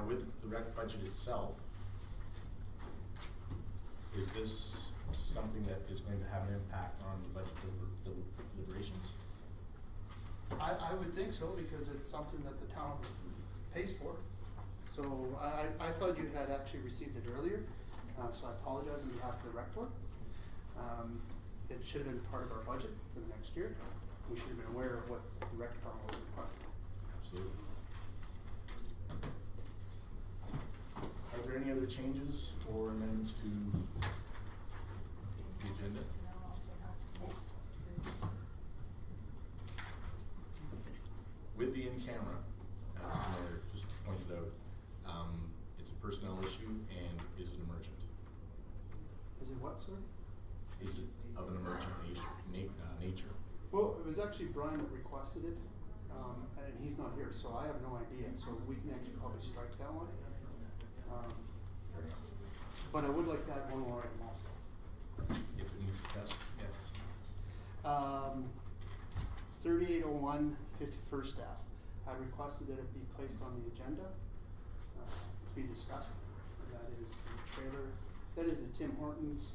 with the rec budget itself, is this something that is going to have an impact on the budget deliberations? I would think so, because it's something that the town pays for. So I thought you had actually received it earlier, so I apologize on behalf of the rec board. It should have been part of our budget for the next year. We should have been aware of what the rec department was requesting. Absolutely. Are there any other changes or amendments to the agenda? With the in-camera, as the mayor just pointed out, it's a personnel issue and is it emergent? Is it what, sir? Is it of an emergent nature? Well, it was actually Brian that requested it, and he's not here, so I have no idea. So we can actually probably strike that one. Fair enough. But I would like to add one more item also. If it needs a test, yes. 3801 51st Ave. I requested that it be placed on the agenda to be discussed. That is the trailer. That is the Tim Hortons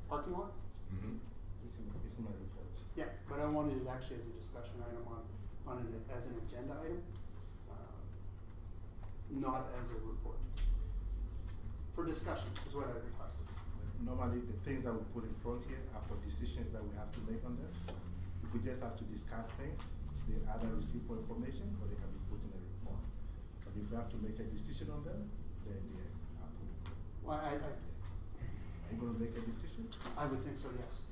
parking lot. Mm-hmm. It's in my report. Yeah, but I wanted it actually as a discussion item on it as an agenda item, not as a report. For discussion is what I requested. Normally, the things that we put in front here are for decisions that we have to make on them. If we just have to discuss things, they either receive for information or they can be put in a report. But if we have to make a decision on them, then they are put. Well, Are you going to make a decision? I would think so, yes.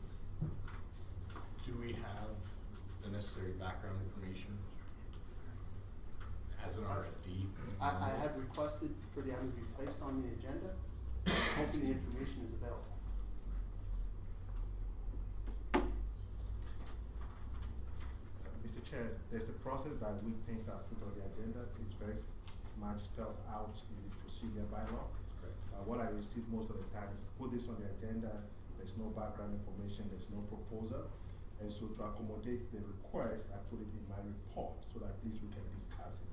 Do we have the necessary background information as an RFD? I had requested for the item to be placed on the agenda, hoping the information is available. Mr. Chair, there's a process by which things are put on the agenda. It's very much spelled out in the procedure bylaw. What I receive most of the time is put this on the agenda, there's no background information, there's no proposal. And so to accommodate the request, I put it in my report so that at least we can discuss it.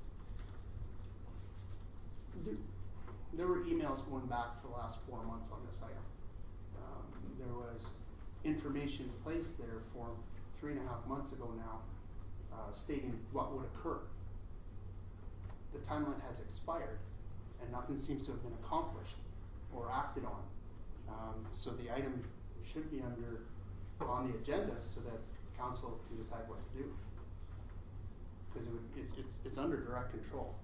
There were emails going back for the last 4 months on this item. There was information placed there for 3.5 months ago now, stating what would occur. The timeline has expired and nothing seems to have been accomplished or acted on. So the item should be on the agenda so that council can decide what to do. Because it's under direct control.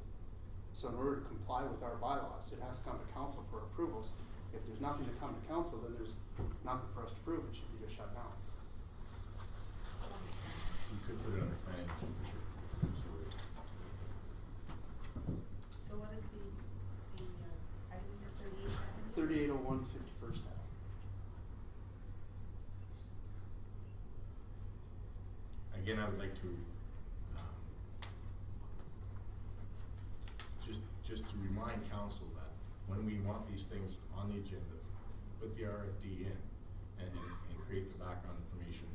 So in order to comply with our bylaws, it has to come to council for approvals. If there's nothing to come to council, then there's nothing for us to prove. It should be just shut down. We could put it under planning for sure. Absolutely. So what is the item here, 38? 3801 51st Ave. Again, I would like to just to remind council that when we want these things on the agenda, put the RFD in and create the background information.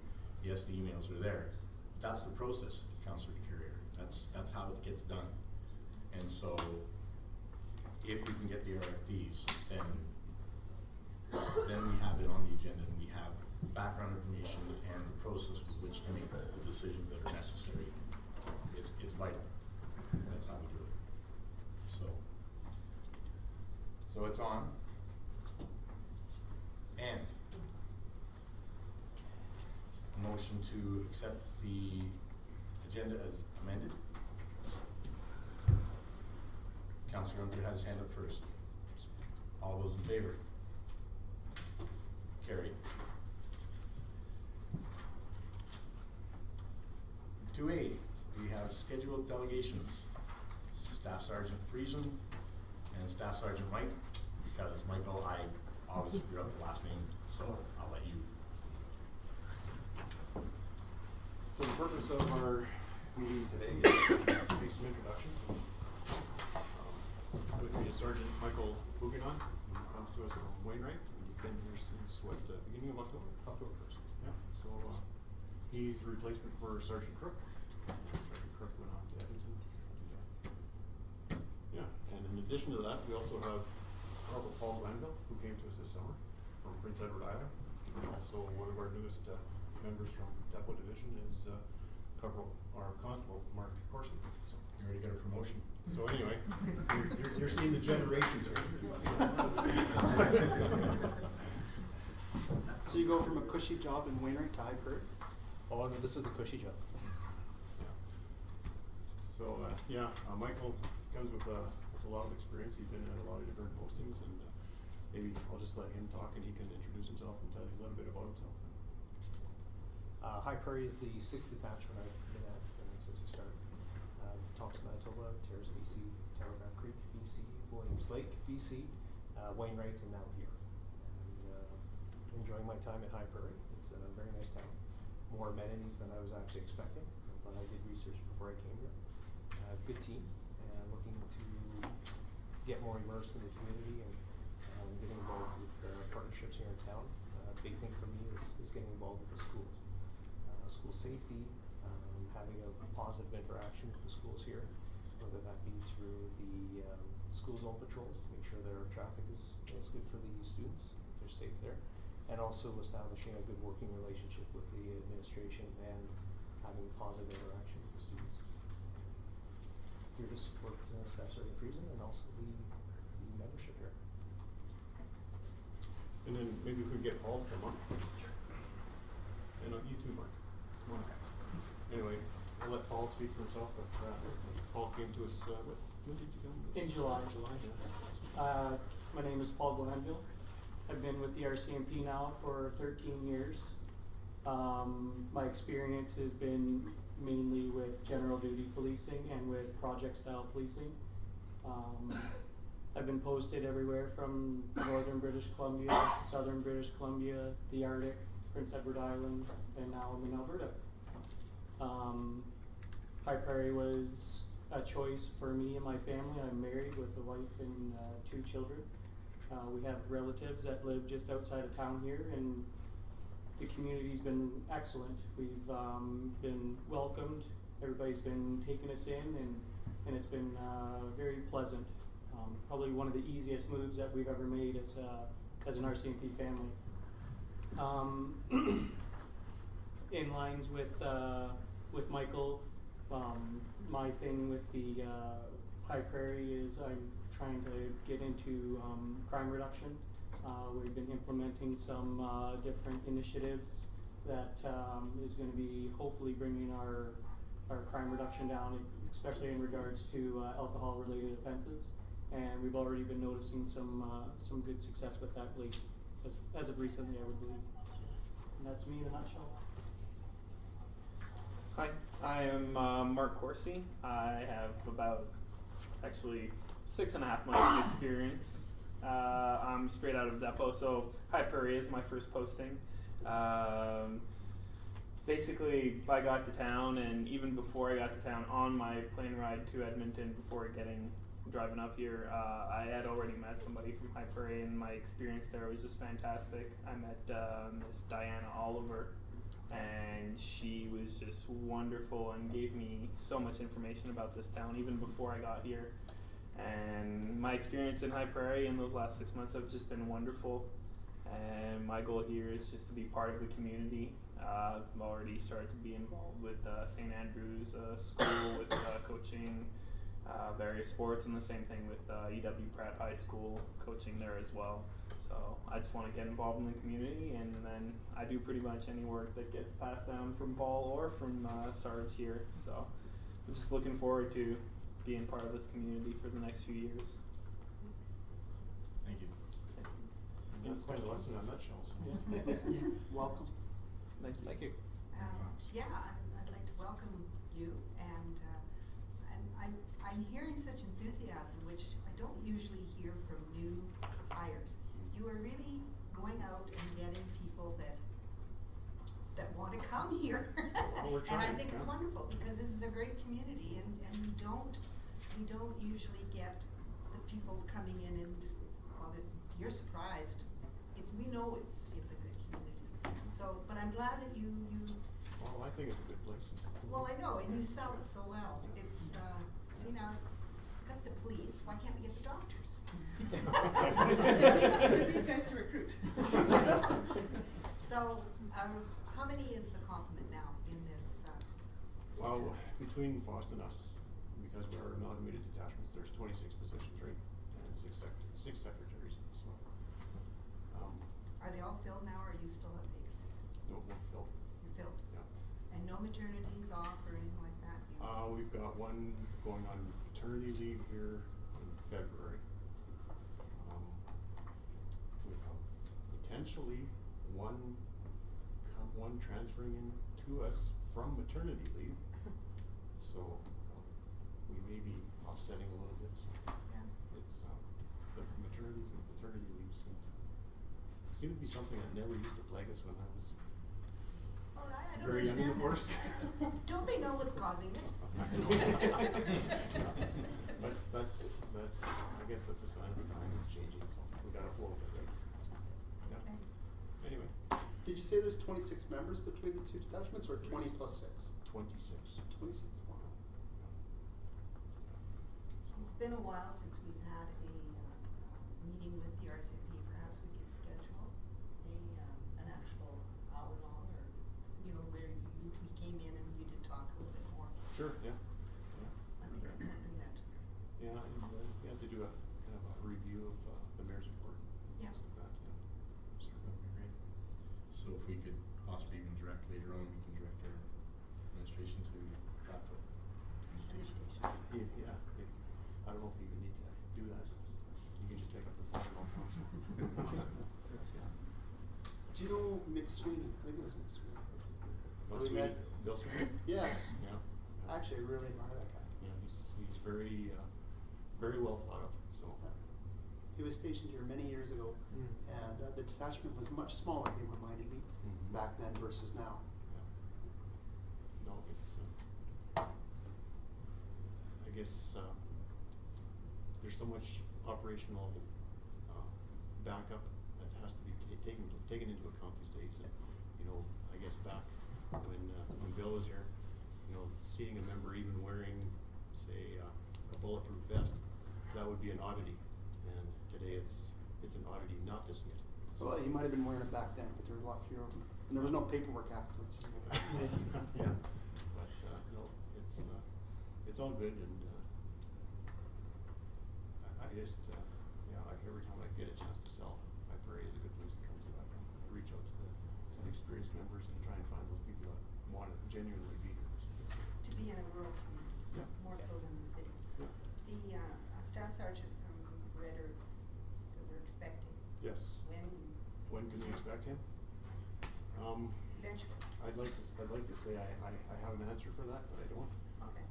Yes, the emails are there. But that's the process, Councillor Carrier. That's how it gets done. And so if we can get the RFDs, then we have it on the agenda and we have background information and the process with which to make the decisions that are necessary. It's vital. That's how we do it. So it's on. And a motion to accept the agenda as amended. Councillor Hunter had his hand up first. All those in favor? Carried. 2A, we have scheduled delegations. Staff Sergeant Fraser and Staff Sergeant Mike, because Michael, I always screw up the last name, so I'll let you. So the purpose of our meeting today is to make some introductions. With me is Sergeant Michael Huguenon, who comes to us from Wainwright. He's been here since beginning of October? October 1st. Yeah. So he's the replacement for Sergeant Crook. Sergeant Crook went on to Edmonton. Yeah. And in addition to that, we also have Corporal Paul Glanville, who came to us this summer from Prince Edward Island. And also one of our newest members from Depot Division is Constable Mark Corson. So, You already got a promotion. so anyway, you're seeing the generations here. So you go from a cushy job in Wainwright to High Prairie? Oh, no, this is the cushy job. Yeah. So, Michael comes with a lot of experience. He's been at a lot of different postings, and maybe I'll just let him talk and he can introduce himself and tell you a little bit about himself. High Prairie is the 6th detachment I've been at since I started. Thompson, Manitoba, Terrace, BC, Telegraph Creek, BC, Williams Lake, BC, Wainwright, and now here. And enjoying my time at High Prairie. It's a very nice town. More amenities than I was actually expecting, but I did research before I came here. Good team, and looking to get more immersed in the community and getting involved with partnerships here in town. Big thing for me is getting involved with the schools. School safety, having a positive interaction with the schools here, whether that be through the school zone patrols to make sure that our traffic is good for the students, that they're safe there, and also establishing a good working relationship with the administration and having positive interaction with the students. Here to support Staff Sergeant Fraser and also the membership here. And then maybe if we get Paul to come up. And you too, Mark. Come on. Anyway, I'll let Paul speak for himself, but Paul came to us, when did you come? In July. July, yeah. My name is Paul Glanville. I've been with the RCMP now for 13 years. My experience has been mainly with general duty policing and with project style policing. I've been posted everywhere from northern British Columbia, southern British Columbia, the Arctic, Prince Edward Island, and now I'm in Alberta. High Prairie was a choice for me and my family. I'm married with a wife and 2 children. We have relatives that live just outside of town here, and the community's been excellent. We've been welcomed. Everybody's been taking us in, and it's been very pleasant. Probably one of the easiest moves that we've ever made as an RCMP family. In lines with Michael, my thing with the High Prairie is I'm trying to get into crime reduction. We've been implementing some different initiatives that is going to be hopefully bringing our crime reduction down, especially in regards to alcohol-related offenses. And we've already been noticing some good success with that lately, as of recently, I would believe. And that's me in a nutshell. Hi, I am Mark Corsi. I have about 6.5 months of experience. I'm straight out of Depot, so High Prairie is my first posting. Basically, I got to town, and even before I got to town, on my plane ride to Edmonton, before driving up here, I had already met somebody from High Prairie, and my experience there was just fantastic. I met Miss Diana Oliver, and she was just wonderful and gave me so much information about this town even before I got here. And my experience in High Prairie in those last 6 months have just been wonderful. And my goal here is just to be part of the community. I've already started to be involved with St. Andrew's School with coaching various sports, and the same thing with EW Pratt High School, coaching there as well. So I just want to get involved in the community, and then I do pretty much any work that gets passed down from Paul or from Sarge here. So I'm just looking forward to being part of this community for the next few years. Thank you. That's quite a lesson in a nutshell. So. Welcome. Thank you. I'd like to welcome you, and I'm hearing such enthusiasm, which I don't usually hear from new hires. You are really going out and getting people that want to come here. Well, we're And I trying, think it's yeah. wonderful, because this is a great community, and we don't usually get the people coming in and, well, you're surprised. We know it's a good community. So, but I'm glad that you Well, I think it's a good place. well, I know, and you sell it so well. It's, see now, I've got get the police, why can't we get the doctors? Get these guys to recruit. So, how many is the complement now in this, Well, sector? between FOST and us, because we are amalgamated detachments, there's 26 positions, right? And six secretaries, so. Are they all filled now, or you still have vacancies? No, we're filled, You're filled? yeah. And no maternities off or anything like that? We've got one going on paternity leave here in February. We have potentially one transferring in to us from maternity leave. So, we may be offsetting a little bit, so Yeah. it's, the maternities and paternity leave seem to be something that never used to plague us when I was Well, I don't very young in the force. understand that. Don't they know what's causing it? But that's, I guess that's a sign of the times it's changing, so we gotta flow with it, right? So, yeah. Okay. Anyway, Did you say there's 26 members between the two detachments, or 20 plus 6? 26. 26, wow. It's been a while since we've had a meeting with the RCMP. Perhaps we could schedule an actual hour long, or, you know, where we came in and you did talk a little bit more. Sure, yeah. So I think that's something that, Yeah, and we have to do a kind of a review of the mayor's report. Yeah. Things like that, yeah. So, That would be great. So if we could possibly even direct later on, we can direct our administration to draft up invitation. invitation. I don't know if you even need to do that. You can just pick up the phone and call council. Yeah. Do you know Mick Sweeney? I think it was Mick Sweeney. Bill We Sweeney, met- Bill Sweeney? Yes. Yeah. Actually, I really admire that guy. Yeah, he's very, very well thought of, so. He was stationed here many years ago, and the detachment was much smaller, he reminded me, Mhm. back then versus now. Yeah. No, it's, I guess, there's so much operational, backup that has to be taken into account these days. That, you know, I guess back when Bill was here, you know, seeing a member even wearing, say, a bulletproof vest, that would be an oddity. And today it's an oddity not to see it. So, Well, he might have been wearing it back then, but there was a lot fewer of them. And there was no paperwork afterwards. yeah, but no, it's all good, and I just every time I get a chance to sell, High Prairie is a good place to come to. I reach out to the experienced members and try and find those people that want to genuinely be here. To be in a rural community, Yeah. more so than the city. Yeah. The staff sergeant from Red Earth that we're expecting, Yes. When can we expect him? eventually. I'd like to say I have an answer for that, but I don't. Okay.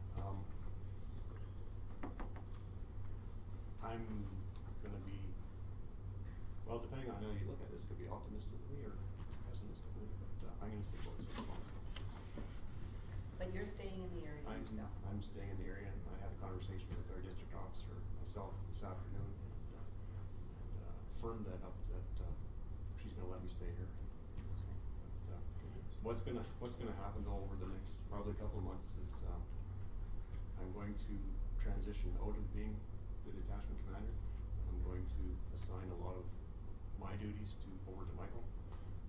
I'm gonna be, well, depending on how you look at this, could be optimistically or pessimistically, but I'm gonna say about 6 months. But you're staying in the area yourself? I'm staying in the area, and I had a conversation with our district officer myself this afternoon, and firmed that up that she's gonna let me stay here. So, but, what's gonna happen though over the next probably couple of months is I'm going to transition out of being the detachment commander. I'm going to assign a lot of my duties over to Michael,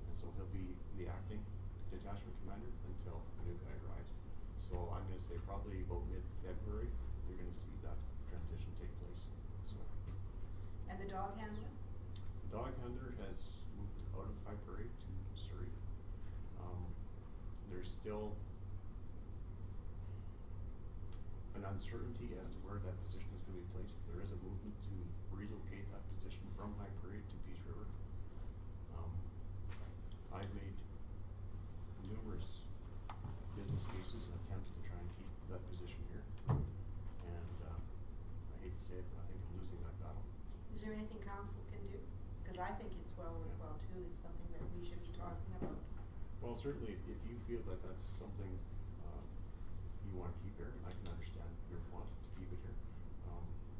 and so he'll be the acting detachment commander until the new guy arrives. So I'm gonna say probably about mid-February, you're gonna see that transition take place, so. And the dog handler? The dog handler has moved out of High Prairie to Surrey. There's still an uncertainty as to where that position is gonna be placed. There is a movement to relocate that position from High Prairie to Peace River. I've made numerous business cases and attempts to try and keep that position here. And I hate to say it, but I think I'm losing that battle. Is there anything council can do? Cause I think it's well worthwhile too, it's something that we should be talking about. Well, certainly, if you feel that that's something you want to keep here, I can understand your want to keep it here.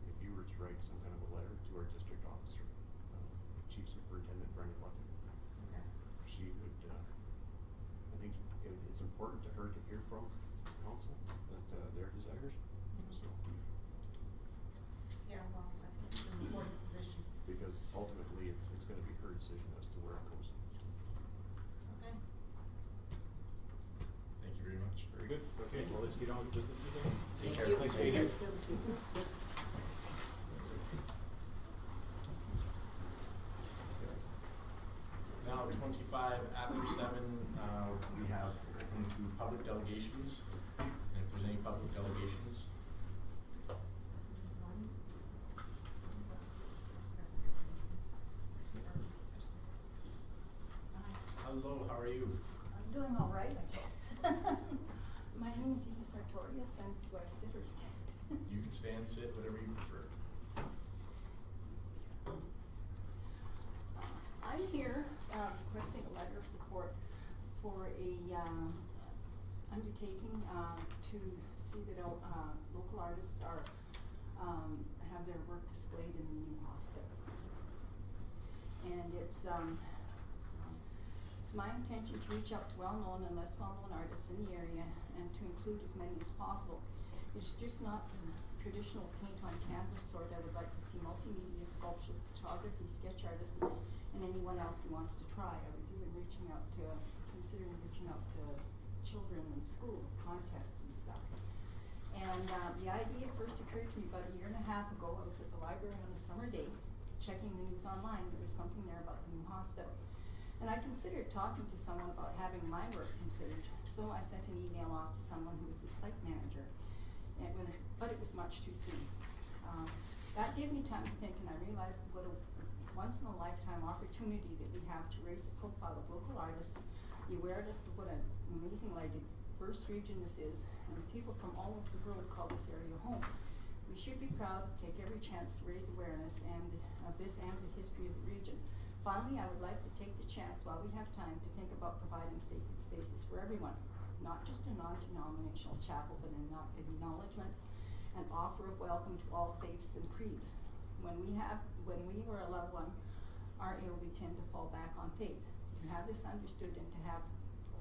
If you were to write some kind of a letter to our district officer, Chief Superintendent Brenda Luckett, Okay. she would, I think it's important to her to hear from council as to their desires, so. Thanks, guys. Now, 25 after 7, we have open to public delegations. And if there's any public delegations, hello, how are you? I'm doing all right, I guess. My name is Eva Sartorius, and do I sit or stand? You can stand, sit, whatever you prefer. I'm here requesting a letter of support for a undertaking to see that local artists are have their work displayed in the new hospital. And it's my intention to reach out to well-known and less well-known artists in the area and to include as many as possible. It's just not the traditional paint on canvas sort. I would like to see multimedia, sculpture, photography, sketch artists, and anyone else who wants to try. I was even considering reaching out to children in school, contests and stuff. And the idea first occurred to me about a year and a half ago. I was at the library on a summer day, checking the news online. There was something there about the new hospital. And I considered talking to someone about having my work considered. So I sent an email off to someone who was the site manager, but it was much too soon. That gave me time to think, and I realized what a once-in-a-lifetime opportunity that we have to raise the profile of local artists, the awareness of what an amazingly diverse region this is, and people from all over the world call this area home. We should be proud to take every chance to raise awareness of this and the history of the region. Finally, I would like to take the chance while we have time to think about providing sacred spaces for everyone, not just a non-denominational chapel, but an acknowledgement and offer of welcome to all faiths and creeds. When we or a loved one are ill, we tend to fall back on faith. To have this understood and to have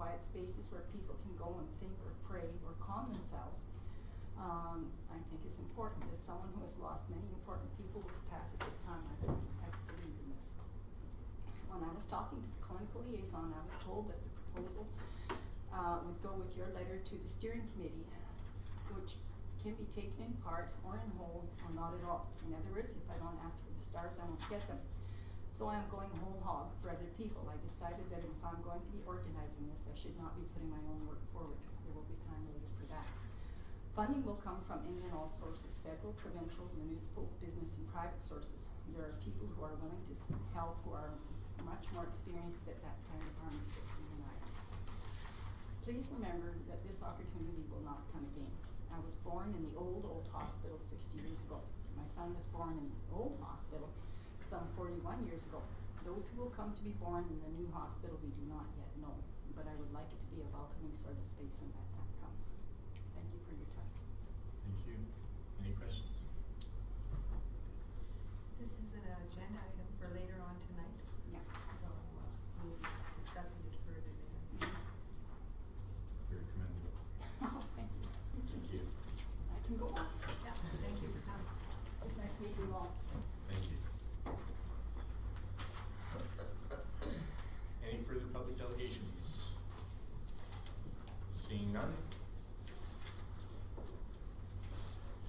quiet spaces where people can go and think or pray or calm themselves, I think is important. As someone who has lost many important people with the passage of time, I believe in this. When I was talking to the clinical liaison, I was told that the proposal would go with your letter to the steering committee, which can be taken in part or in whole or not at all. In other words, if I don't ask for the stars, I won't get them. So I'm going whole hog for other people. I decided that if I'm going to be organizing this, I should not be putting my own work forward. There will be time later for that. Funding will come from any and all sources: federal, provincial, municipal, business, and private sources. There are people who are willing to help who are much more experienced at that kind of harm than I am. Please remember that this opportunity will not come again. I was born in the old hospital 60 years ago. My son was born in the old hospital some 41 years ago. Those who will come to be born in the new hospital we do not yet know, but I would like it to be a welcoming sort of space when that time comes. Thank you for your time. Thank you. Any questions? This is an agenda item for later on tonight. Yeah. So we'll be discussing it further there. Very commendable. Oh, thank you. Thank you. I can go on. Yeah, thank you for coming. It's nice to meet you all. Thank you. Any further public delegations? Seeing none.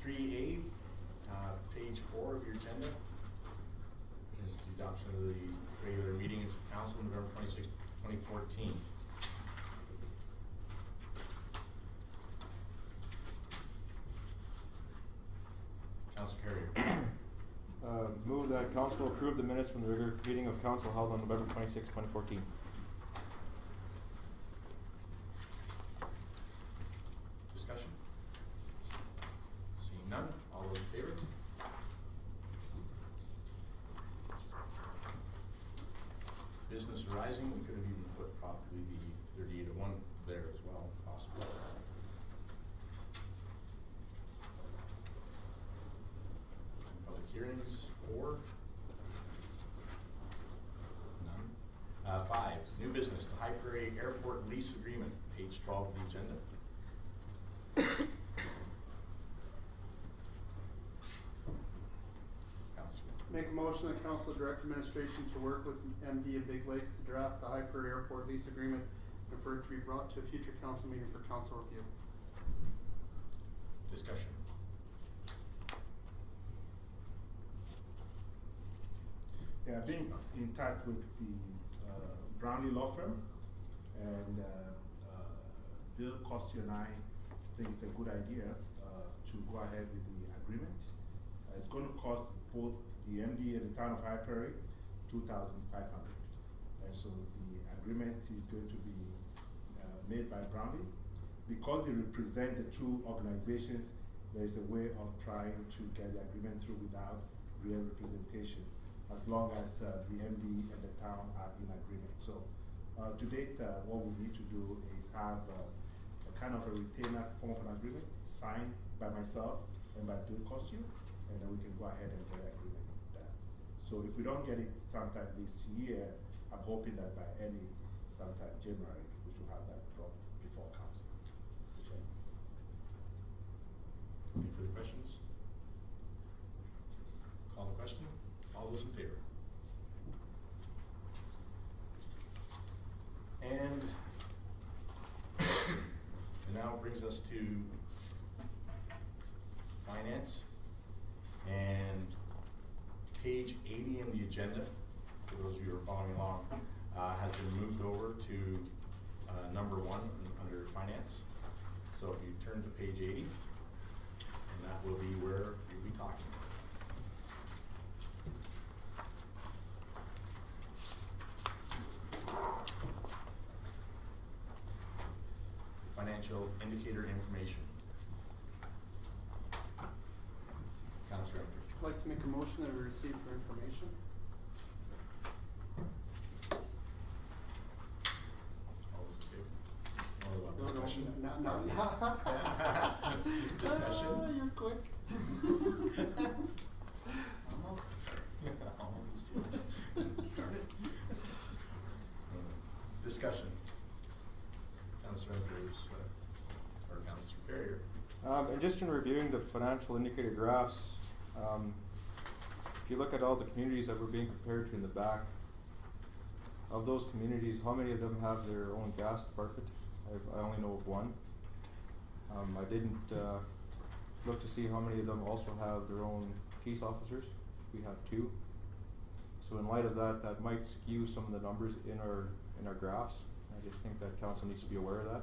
3A, page 4 of your agenda is the adoption of the regular meetings of council November 26, 2014. Council Carrier. Move that council approve the minutes from the regular meeting of council held on November 26, 2014. Discussion? Seeing none, all those in favor? Business arising, we could have even put probably the 3801 there as well, possibly. Public hearings, 4. None. 5, new business, the High Prairie Airport lease agreement, page 12 of the agenda. Councilor. Make a motion that council direct administration to work with MD of Big Lakes to draft the High Prairie Airport lease agreement and for it to be brought to a future council meeting for council review. Discussion. Yeah, I've been in touch with the Brownlee Law Firm, and Bill Costi and I think it's a good idea to go ahead with the agreement. It's going to cost both the MD and the Town of High Prairie $2,500. And so the agreement is going to be made by Brownlee. Because they represent the two organizations, there is a way of trying to get the agreement through without real representation, as long as the MD and the town are in agreement. So to date, what we need to do is have a kind of a retainer form of an agreement signed by myself and by Bill Costi, and then we can go ahead and get an agreement with that. So if we don't get it sometime this year, I'm hoping that by sometime January, we should have that brought before council. Mr. Chairman. Any further questions? Call the question. All those in favor? And it now brings us to finance, and page 80 in the agenda, for those of you who are following along, has been moved over to number 1 under finance. So if you turn to page 80, and that will be where you'll be talking. Financial indicator information. Councilor Emter. I'd like to make a motion that we receive for information. All those in favor? All about No, discussion? no. Discussion? You're quick. Almost. Almost. Darn it. Discussion. Councilor Emter's, or Councilor Carrier. And just in reviewing the financial indicator graphs, if you look at all the communities that we're being compared to in the back, of those communities, how many of them have their own gas department? I only know of one. I didn't look to see how many of them also have their own peace officers. We have 2. So in light of that, that might skew some of the numbers in our graphs. I just think that council needs to be aware of that.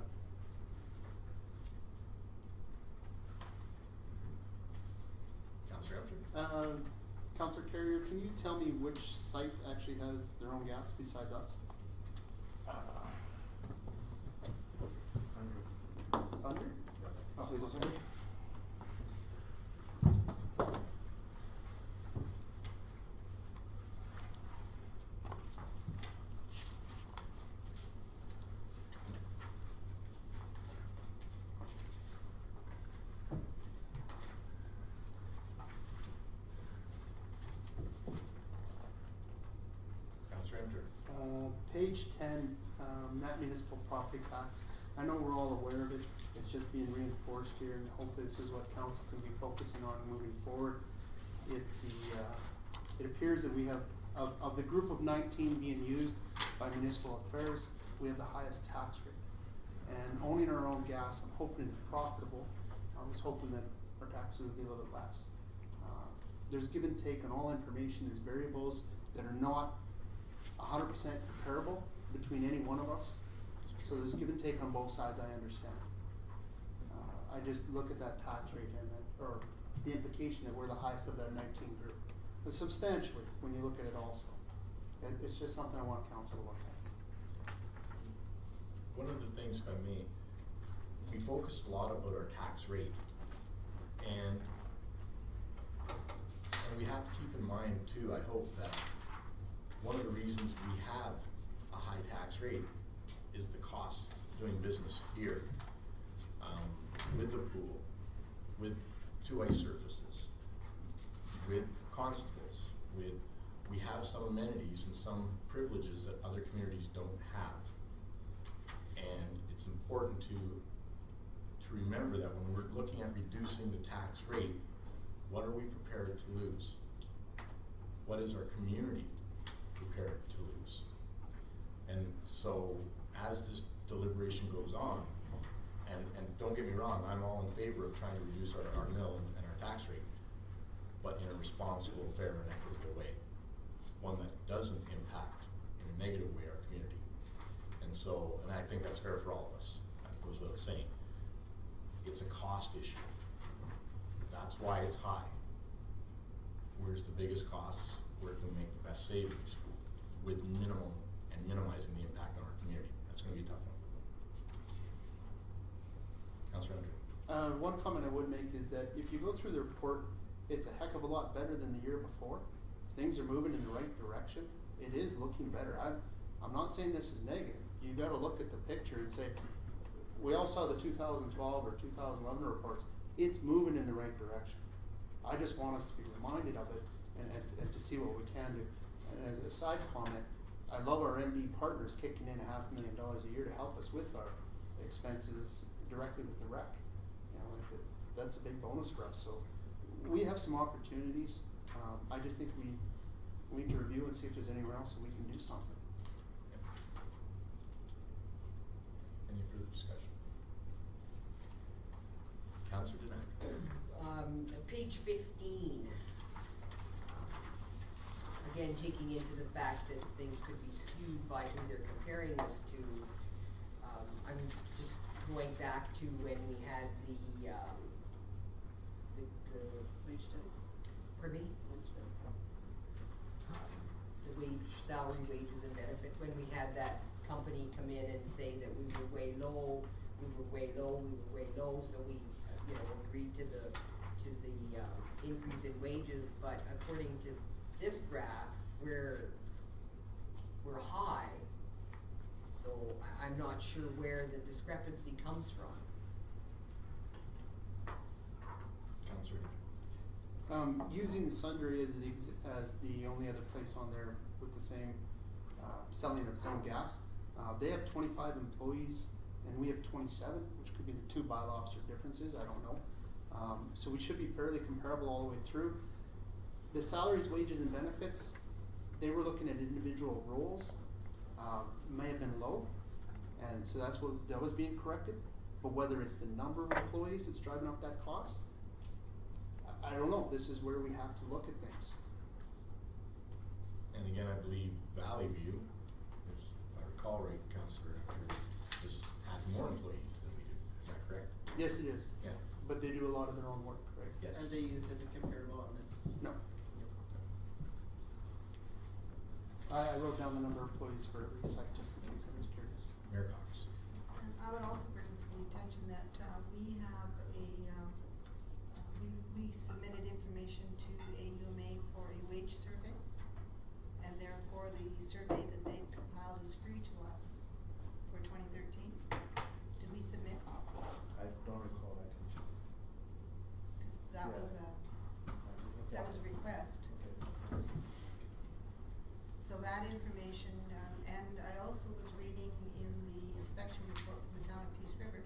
Councilor Emter. Councilor Carrier, can you tell me which site actually has their own gas besides us? Sundry? Oh, Is it Sundry? Councilor Emter. Page 10, net municipal property tax. I know we're all aware of it. It's just being reinforced here, and hopefully this is what council's going to be focusing on moving forward. It's the, it appears that we have, of the group of 19 being used by municipal affairs, we have the highest tax rate. And owning our own gas, I'm hoping it's profitable. I was hoping that our taxes would be a little bit less. There's give and take on all information. There's variables that are not 100% comparable between any one of us. So there's give and take on both sides, I understand. I just look at that tax rate and or the implication that we're the highest of that 19 group. But substantially, when you look at it also. It's just something I want council to look at. One of the things, if I may, we focus a lot about our tax rate, and we have to keep in mind too, I hope, that one of the reasons we have a high tax rate is the cost of doing business here, with the pool, with 2 ice surfaces, with constables, we have some amenities and some privileges that other communities don't have. And it's important to remember that when we're looking at reducing the tax rate, what are we prepared to lose? What is our community prepared to lose? And so as this deliberation goes on, and don't get me wrong, I'm all in favor of trying to reduce our mill and our tax rate, but in a responsible, fair, and equitable way. One that doesn't impact in a negative way our community. And so, and I think that's fair for all of us, that goes without saying. It's a cost issue. That's why it's high. Where's the biggest costs, where can we make the best savings with minimum and minimizing the impact on our community? That's gonna be a tough one. Councillor Andrew. One comment I would make is that if you go through the report, it's a heck of a lot better than the year before. Things are moving in the right direction. It is looking better. I'm not saying this is negative. You gotta look at the picture and say, we all saw the 2012 or 2011 reports. It's moving in the right direction. I just want us to be reminded of it and to see what we can do. And as a side comment, I love our MD partners kicking in $500,000 a year to help us with our expenses directly with the rec. You know, like that's a big bonus for us. So we have some opportunities. I just think we need to review and see if there's anywhere else that we can do something. Any further discussion? Councillor Dinac. Page 15. Again, taking into the fact that things could be skewed by who they're comparing this to. I'm just going back to when we had the Wage study. pardon me? The wage, salary, wages, and benefit, when we had that company come in and say that we were way low, so we, agreed to the increase in wages, but according to this graph, we're high, so I'm not sure where the discrepancy comes from. Councillor. Using the sundry as the only other place on there with the same selling of its own gas, they have 25 employees and we have 27, which could be the two bylaw officer differences. I don't know. So we should be fairly comparable all the way through. The salaries, wages, and benefits, they were looking at individual roles, may have been low, and so that was being corrected. But whether it's the number of employees that's driving up that cost, I don't know. This is where we have to look at things. And again, I believe Valley View, if I recall right, Councillor, just has more employees than we do. Is that correct? Yes, it is. Yeah. But they do a lot of their own work, right? Yes. Are they used as a comparable on this? No. I wrote down the number of employees for every site just in case I was curious. Mayor Cox. And I would also bring to the attention that we have we submitted information to AUMA for a wage survey, and therefore the survey that they've compiled is free to us for 2013. Did we submit? I don't recall that. Because that was a request. Okay. So that information, and I also was reading in the inspection report from the Town of Peace River,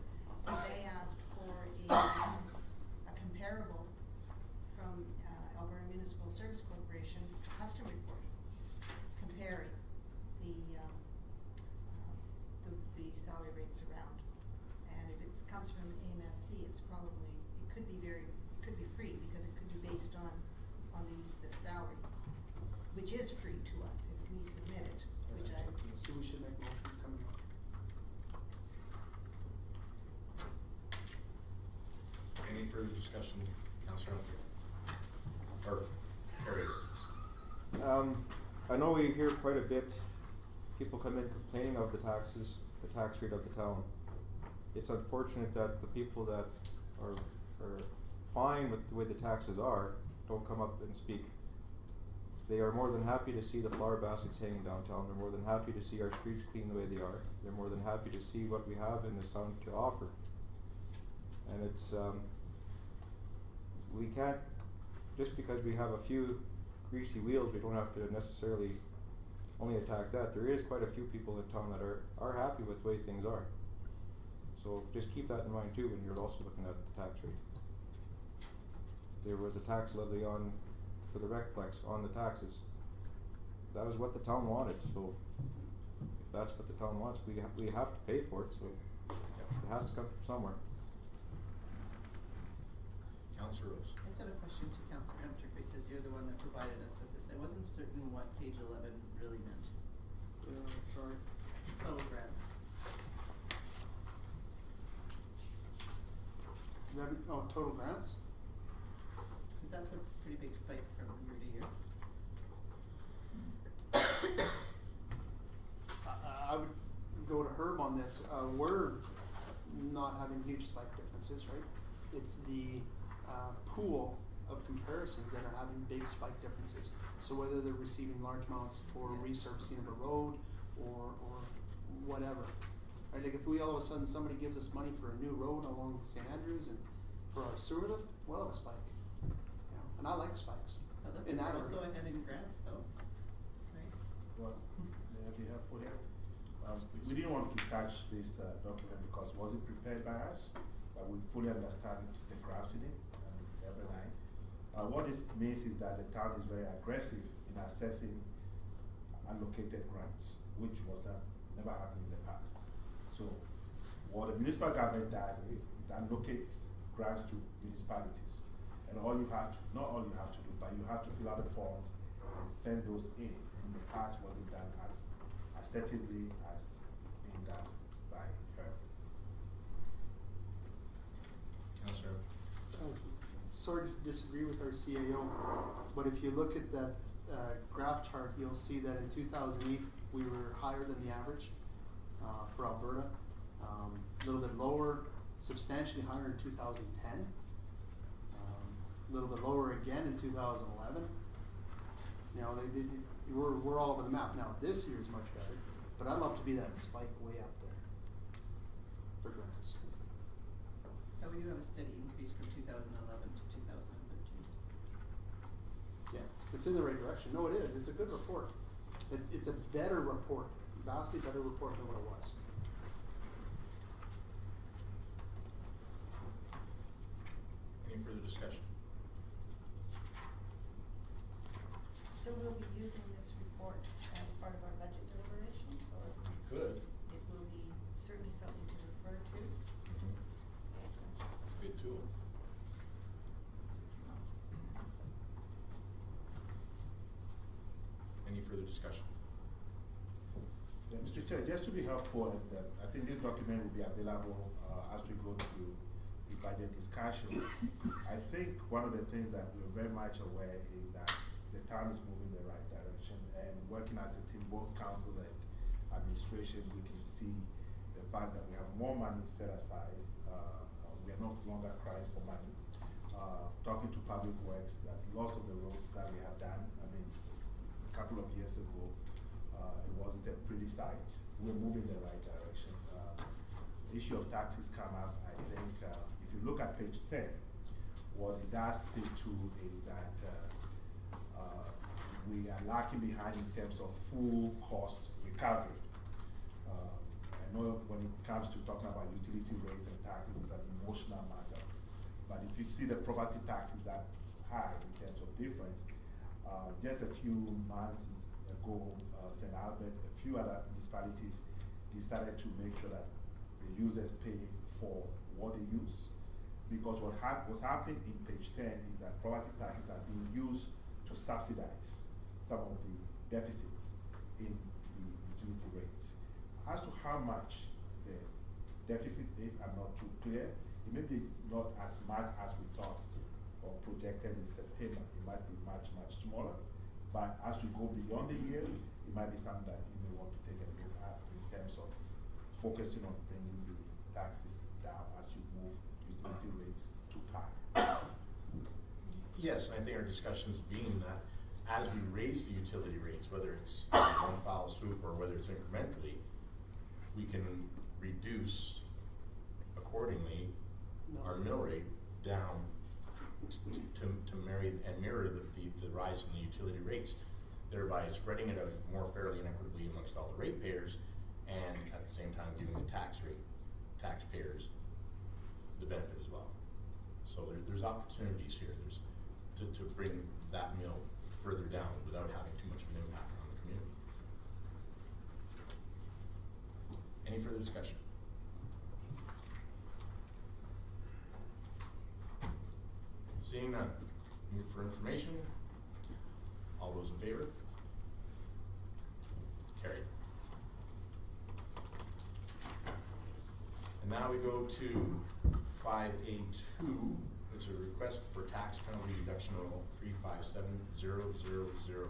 and they asked for a comparable from Alberta Municipal Service Corporation custom report, comparing the salary rates around. And if it comes from AMSC, it could be free because it could be based on the salary, which is free to us if we submit it, which I. So we should make motions coming up. Yes. Any further discussion, Councillor Humphrey? Or Carrie? I know we hear quite a bit, people come in complaining of the taxes, the tax rate of the town. It's unfortunate that the people that are fine with the way the taxes are, don't come up and speak. They are more than happy to see the flower baskets hanging downtown. They're more than happy to see our streets clean the way they are. They're more than happy to see what we have in this town to offer. And it's, we can't, just because we have a few greasy wheels, we don't have to necessarily only attack that. There is quite a few people in town that are happy with the way things are. So just keep that in mind too when you're also looking at the tax rate. There was a tax levy for the recplex on the taxes. That was what the town wanted, so if that's what the town wants, we have to pay for it, so it has to come from somewhere. Councillor Rose. I just have a question to Councillor Hunter, because you're the one that provided us with this. I wasn't certain what page 11 really meant. Sorry. Total grants. Total grants? Because that's a pretty big spike from year to year. I would go to Herb on this. We're not having huge spike differences, right? It's the pool of comparisons that are having big spike differences. So whether they're receiving large amounts for resurfacing of a road or whatever. Right? Like if we all of a sudden somebody gives us money for a new road along St. Andrews and for our sewer lift, we'll have a spike. You know? And I like spikes. In that also area. ahead in grants though, right? Well, may I be helpful here? We didn't want to touch this document because it wasn't prepared by us, but we fully understand the graphs in it and every line. What this means is that the town is very aggressive in assessing allocated grants, which was never happened in the past. So what the municipal government does, it allocates grants to municipalities. And not all you have to do, but you have to fill out the forms and send those in. In the past wasn't done as assertively as being done by her. Councillor. Sorry to disagree with our CAO, but if you look at that graph chart, you'll see that in 2008 we were higher than the average for Alberta, a little bit lower, substantially higher in 2010, a little bit lower again in 2011. You know, we're all over the map. Now this year is much better, but I'd love to be that spike way up there for grants. But we do have a steady increase from 2011 to 2013. Yeah, it's in the right direction. No, it is. It's a good report. It's a better report, vastly better report than what it was. Any further discussion? So we'll be using this report as part of our budget deliberations, or Good. it will be certainly something to refer to? It's a good tool. Any further discussion? Yeah, Mr. Chair, just to be helpful, I think this document will be available as we go through the budget discussions. I think one of the things that we're very much aware is that the town is moving in the right direction, and working as a team, both council and administration, we can see the fact that we have more money set aside. We are no longer crying for money. Talking to Public Works, that lots of the roads that we have done, I mean, a couple of years ago, it wasn't a pretty sight. We're moving in the right direction. The issue of taxes come up. I think if you look at page 10, what it does speak to is that we are lacking behind in terms of full cost recovery. I know when it comes to talking about utility rates and taxes, it's an emotional matter. But if you see the property taxes that high in terms of difference, just a few months ago, St. Albert, a few other municipalities decided to make sure that the users pay for what they use. Because what's happening in page 10 is that property taxes are being used to subsidize some of the deficits in the utility rates. As to how much the deficit is, I'm not too clear. It may be not as much as we thought or projected in September. It might be much, much smaller. But as we go beyond the year, it might be something that you may want to take a look at in terms of focusing on bringing the taxes down as you move utility rates too high. Yes, and I think our discussion's being that as we raise the utility rates, whether it's one foul swoop or whether it's incrementally, we can reduce accordingly our mill rate down to marry and mirror the rise in the utility rates, thereby spreading it out more fairly and equitably amongst all the ratepayers, and at the same time giving the taxpayers the benefit as well. So there's opportunities here. There's to bring that mill further down without having too much of an impact on the community. Any further discussion? Seeing none, move for information. All those in favor? Carried. And now we go to 5A2, which is a request for tax penalty reduction of 357000,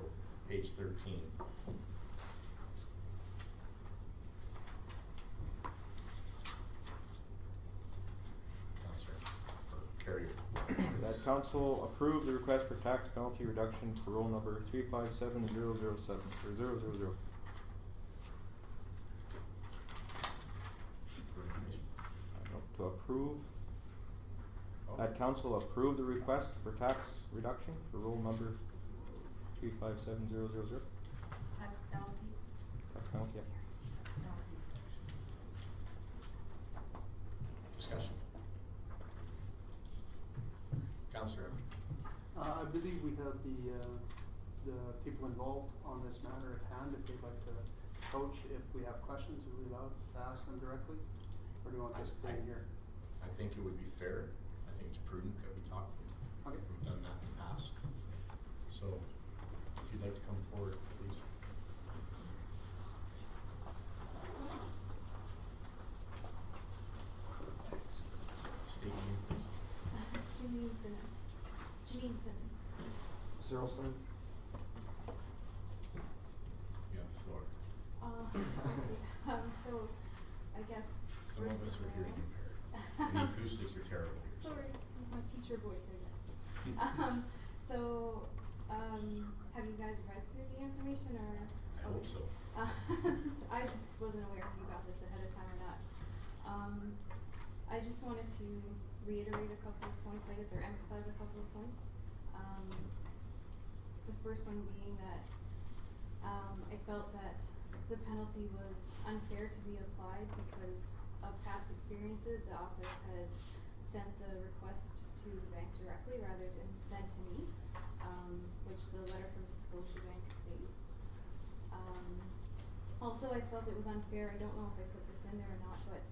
page 13. Counselor, or Carrier. That council approve the request for tax penalty reduction for roll number 357007 or 000. For information. To approve. Oh. That council approve the request for tax reduction for roll number 357000. Tax penalty. Tax penalty, yeah. Tax penalty. Discussion. Counselor. I believe we have the people involved on this matter at hand, if they'd like to coach, if we have questions, are we allowed to ask them directly? Or do you want this staying here? I think it would be fair. I think it's prudent that we talk to them. Okay. We've done that in the past. So, if you'd like to come forward, please. State your name, please. Janine Simmons. Cyril Simmons. You have the floor. So, I guess. Some of us are hearing impaired. And the acoustics are terrible here. So. Sorry, this is my teacher voice, I guess. Have you guys read through the information or? I hope so. I just wasn't aware if you got this ahead of time or not. I just wanted to reiterate a couple of points, I guess, or emphasize a couple of points. The first one being that I felt that the penalty was unfair to be applied because of past experiences. The office had sent the request to the bank directly rather than to me, which the letter from Scotiabank states. Also, I felt it was unfair. I don't know if I put this in there or not, but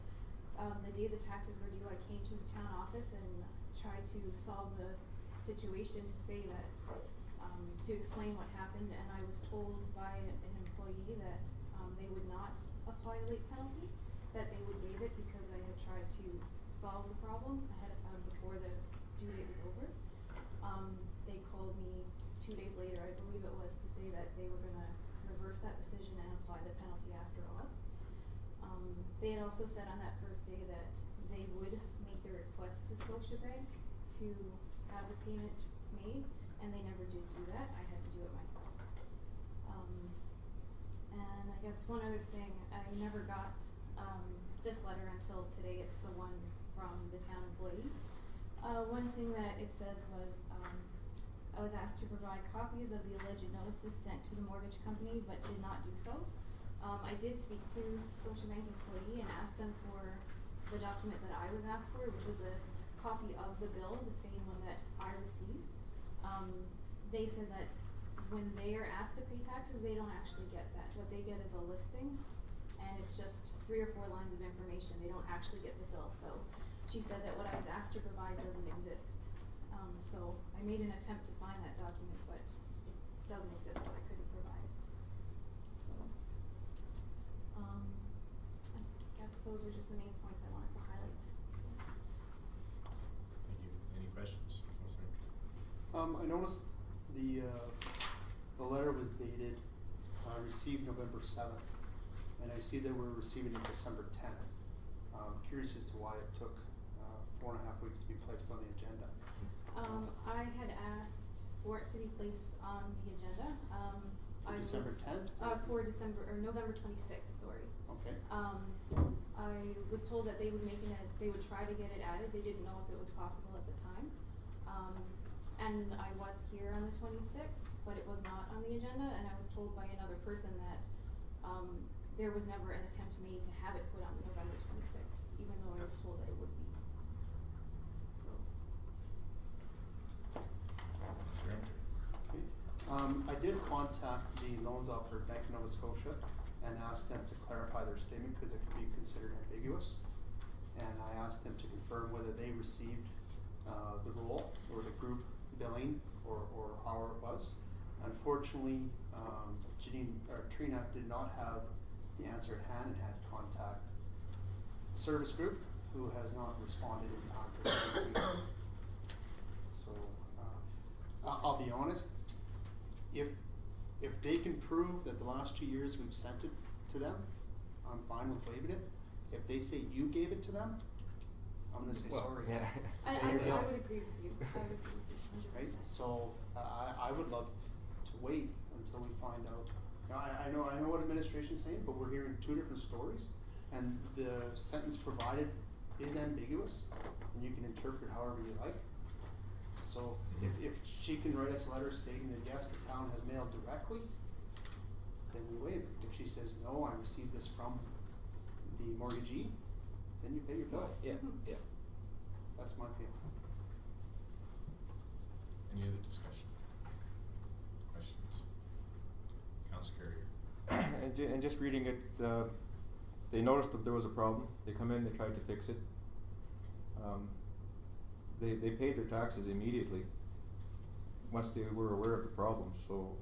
the day the taxes were due, I came to the town office and tried to solve the situation to say that, to explain what happened, and I was told by an employee that they would not apply a late penalty, that they would waive it because I had tried to solve the problem ahead before the due date was over. They called me 2 days later, I believe it was, to say that they were gonna reverse that decision and apply the penalty after all. They had also said on that first day that they would make the request to Scotiabank to have the payment made, and they never did do that. I had to do it myself. And I guess one other thing, I never got this letter until today. It's the one from the town employee. One thing that it says was, I was asked to provide copies of the alleged notices sent to the mortgage company, but did not do so. I did speak to Scotiabank employee and asked them for the document that I was asked for, which was a copy of the bill, the same one that I received. They said that when they are asked to pay taxes, they don't actually get that. What they get is a listing, and it's just 3 or 4 lines of information. They don't actually get the bill. So she said that what I was asked to provide doesn't exist. So I made an attempt to find that document, but it doesn't exist, so I couldn't provide it. So, I guess those are just the main points I wanted to highlight. Thank you. Any questions? I noticed the letter was dated, received November 7th, and I see that we're receiving it December 10th. Curious as to why it took 4.5 weeks to be placed on the agenda. I had asked for it to be placed on the agenda. December 10th? For November 26th, sorry. Okay. I was told that they would they would try to get it added. They didn't know if it was possible at the time. And I was here on the 26th, but it was not on the agenda, and I was told by another person that there was never an attempt made to have it put on the November 26th, even though I was told that it would be. So. Okay. I did contact the loans officer, Bank of Nova Scotia, and asked them to clarify their statement because it could be considered ambiguous. And I asked them to confirm whether they received the role or the group billing or however it was. Unfortunately, Trina did not have the answer at hand and had to contact service group, who has not responded in time for the meeting. So I'll be honest, if they can prove that the last 2 years we've sent it to them, I'm fine with waiving it. If they say you gave it to them, I'm gonna say sorry. Yeah. I Pay your bill. would agree with you. I would agree with you 100%. Right? So I would love to wait until we find out. Now, I know what administration's saying, but we're hearing two different stories, and the sentence provided is ambiguous, and you can interpret however you like. So if she can write us a letter stating that yes, the town has mailed directly, then we waive it. If she says no, I received this from the mortgagee, then you pay your bill. Yeah, yeah. That's my feeling. Any other discussion? Questions? Council Carrier. And just reading it, they noticed that there was a problem. They come in, they tried to fix it. They paid their taxes immediately once they were aware of the problem. So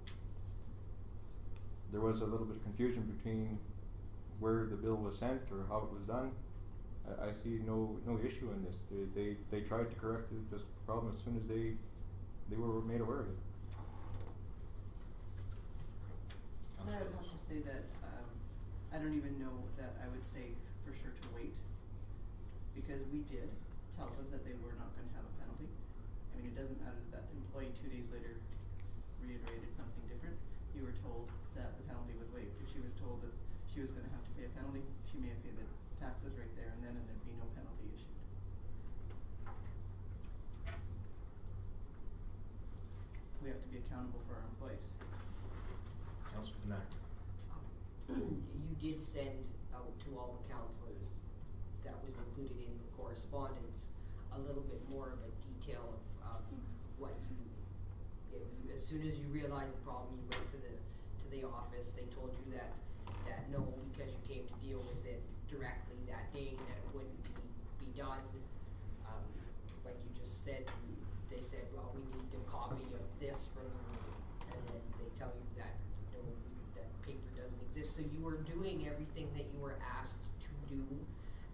there was a little bit of confusion between where the bill was sent or how it was done. I see no issue in this. They tried to correct this problem as soon as they were made aware of it. I would have to say that I don't even know that I would say for sure to wait, because we did tell them that they were not going to have a penalty. I mean, it doesn't matter that that employee 2 days later reiterated something different. You were told that the penalty was waived. If she was told that she was going to have to pay a penalty, she may have paid the taxes right there and then, and there'd be no penalty issued. We have to be accountable for our employees. Councilor Knack. You did send out to all the councillors, that was included in the correspondence, a little bit more of a detail of what you know, as soon as you realized the problem, you went to the office. They told you that no, because you came to deal with it directly that day, that it wouldn't be done. Like you just said, they said, well, we need a copy of this from you, and then they tell you that no, that paper doesn't exist. So you were doing everything that you were asked to do,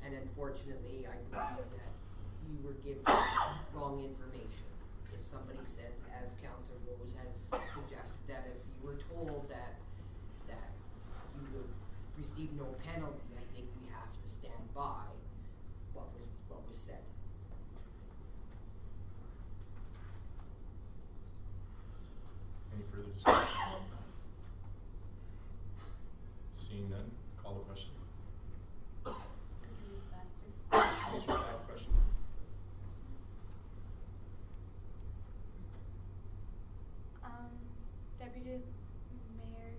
and unfortunately, I believe that you were given wrong information. If somebody said, as Councillor Rose has suggested, that if you were told that you would receive no penalty, I think we have to stand by what was said. Any further discussion? Seeing none, call the question. Could you read that, please? Please read that question. Deputy Mayor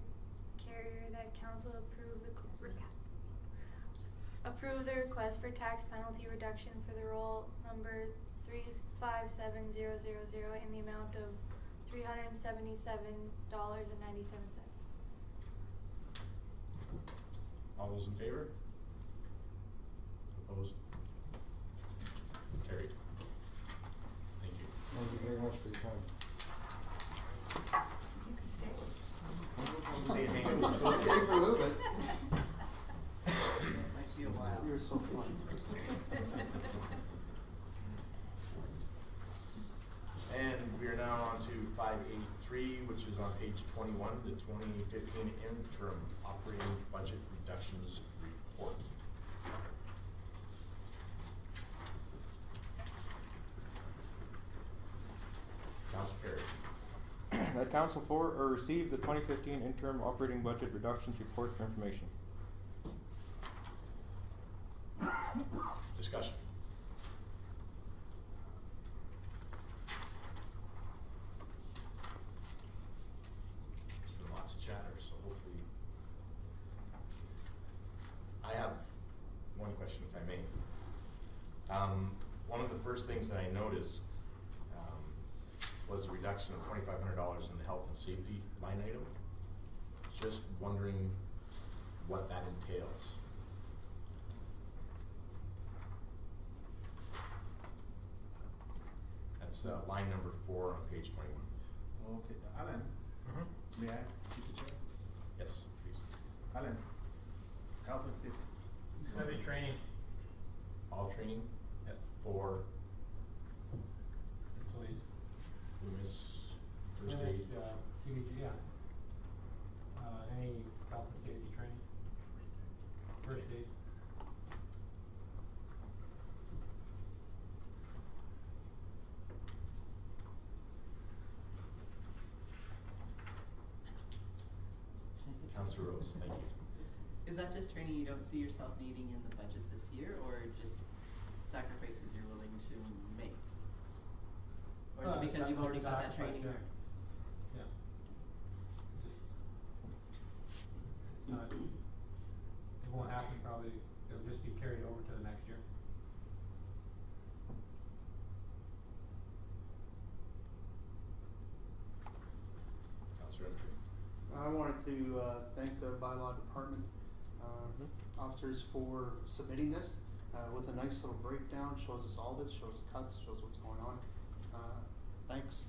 Carrier, that council approve the request for tax penalty reduction for the roll number 357000 in the amount of $377.97. All those in favor? Opposed? Carried. Thank you. Thank you very much for your time. You can stay. Stay and hang out. Thanks for a little bit. Might be a while. You're so fun. And we are now on to 583, which is on page 21, the 2015 Interim Operating Budget Reductions Report. Council Carrier. That council for or receive the 2015 interim operating budget reductions report for information. Discussion. There's been lots of chatter, so hopefully. I have one question, if I may. One of the first things that I noticed was a reduction of $2,500 in the health and safety line item. Just wondering what that entails. line number 4 on page 21. Okay, Alan, may I, Mr. Chair? Yes, please. Alan, health and safety. Heavy training. All training? Yep. For Employees. who miss first And aid? it's, PVG, yeah. Any health and safety training. First aid. Councillor Rose, thank you. Is that just training you don't see yourself needing in the budget this year, or just sacrifices you're willing to make? Or is it because you've already got that training? Yeah. Yeah. It's not, it won't happen probably, it'll just be carried over to the next year. Councillor Entry. I wanted to thank the bylaw department officers for submitting this with a nice little breakdown, shows us all this, shows the cuts, shows what's going on. Thanks.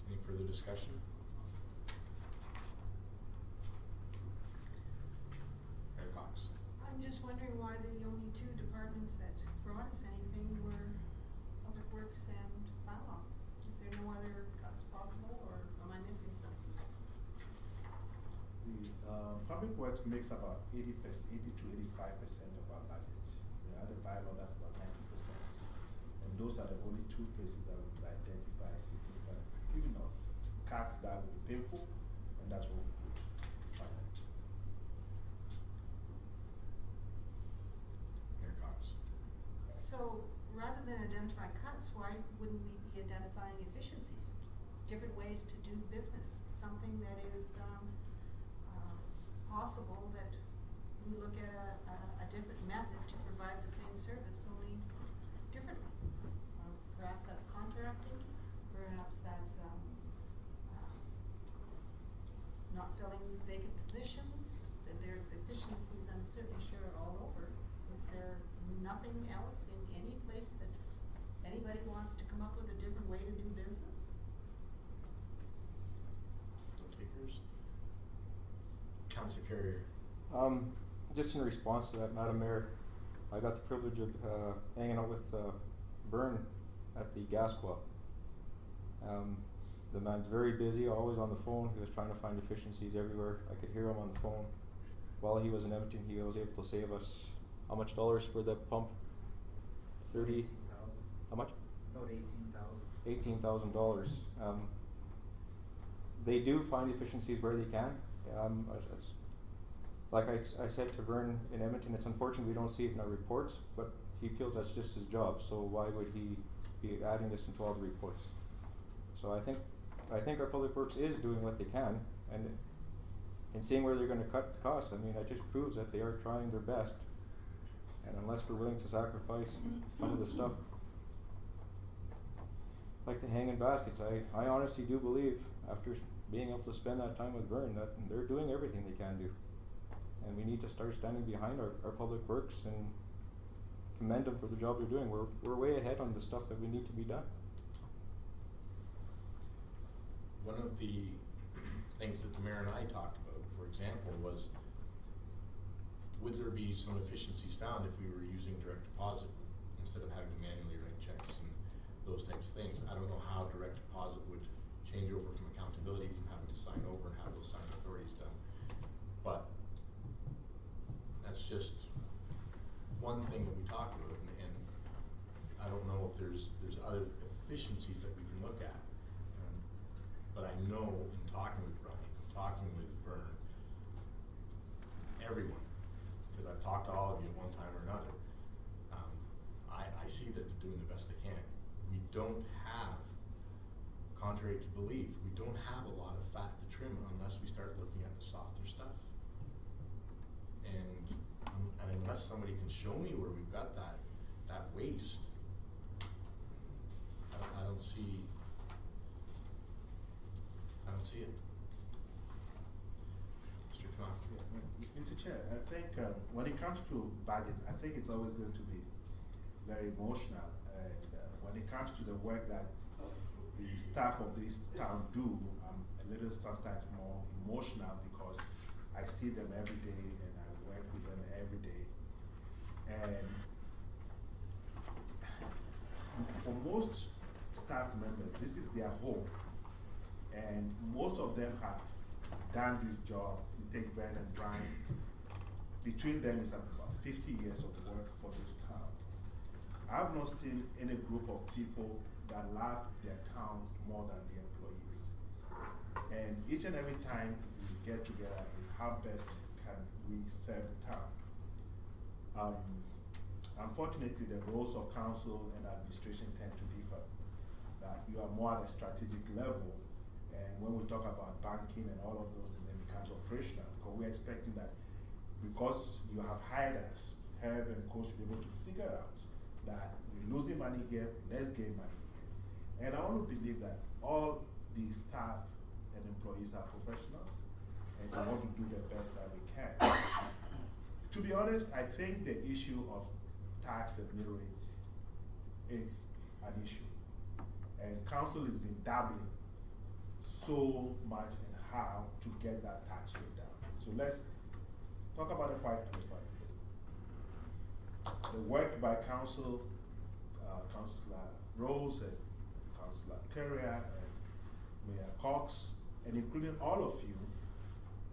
Any further discussion? Mayor Cox. I'm just wondering why the only two departments that brought us anything were Public Works and bylaw. Is there no other cuts possible, or am I missing something? The public works makes about 80 to 85% of our budget. The other bylaw, that's about 90%. And those are the only two places that we would identify significant, even though cuts that would be painful, and that's what we would find. Mayor Cox. So, rather than identify cuts, why wouldn't we be identifying efficiencies? Different ways to do business, something that is, possible that we look at a different method to provide the same service, only differently. Perhaps that's contracting, perhaps that's, not filling vacant positions, that there's efficiencies, I'm certainly sure, all over. Is there nothing else in any place that anybody wants to come up with a different way to do business? No takers? Councillor Carrier. Just in response to that, Madam Mayor, I got the privilege of hanging out with Vern at the gas co-op. The man's very busy, always on the phone. He was trying to find efficiencies everywhere. I could hear him on the phone. While he was in Edmonton, he was able to save us how much dollars for the pump? 30. How much? About $18,000. $18,000. They do find efficiencies where they can. Like I said to Vern in Edmonton, it's unfortunate we don't see it in our reports, but he feels that's just his job, so why would he be adding this into all the reports? So I think our public works is doing what they can, and in seeing where they're gonna cut the costs, I mean, that just proves that they are trying their best. And unless we're willing to sacrifice some of the stuff, like the hanging baskets, I honestly do believe, after being able to spend that time with Vern, that they're doing everything they can do. And we need to start standing behind our public works and commend them for the job they're doing. We're way ahead on the stuff that we need to be done. One of the things that the mayor and I talked about, for example, was would there be some efficiencies found if we were using direct deposit instead of having to manually write checks and those types of things. I don't know how direct deposit would change over from accountability, from having to sign over and have those signed authorities done. But that's just one thing that we talked about, and I don't know if there's other efficiencies that we can look at. But I know in talking with Brian, talking with Vern, everyone, because I've talked to all of you at one time or another, I see that they're doing the best they can. We don't have, contrary to belief, we don't have a lot of fat to trim unless we start looking at the softer stuff. And unless somebody can show me where we've got that waste, I don't see it. when it comes to budget, I think it's always going to be very emotional. And when it comes to the work that the staff of this town do, I'm a little sometimes more emotional because I see them every day and I work with them every day. And for most staff members, this is their home. And most of them have done this job. You take Ben and Brian, between them is about 50 years of work for this town. I've not seen any group of people that love their town more than the employees. And each and every time we get together is how best can we serve the town. Unfortunately, the roles of council and administration tend to differ. That you are more at a strategic level, and when we talk about banking and all of those, and then it becomes operational, because we're expecting that because you have hired us, Herb and Co should be able to figure out that we're losing money here, let's gain money here. And I want to believe that all the staff and employees are professionals, and they want to do the best that we can. To be honest, I think the issue of tax and mill rates is an issue. And council has been dabbling so much in how to get that tax rate down. So let's talk about the quiet elephant today. The work by council, Councillor Rose and Councillor Carrier and Mayor Cox, and including all of you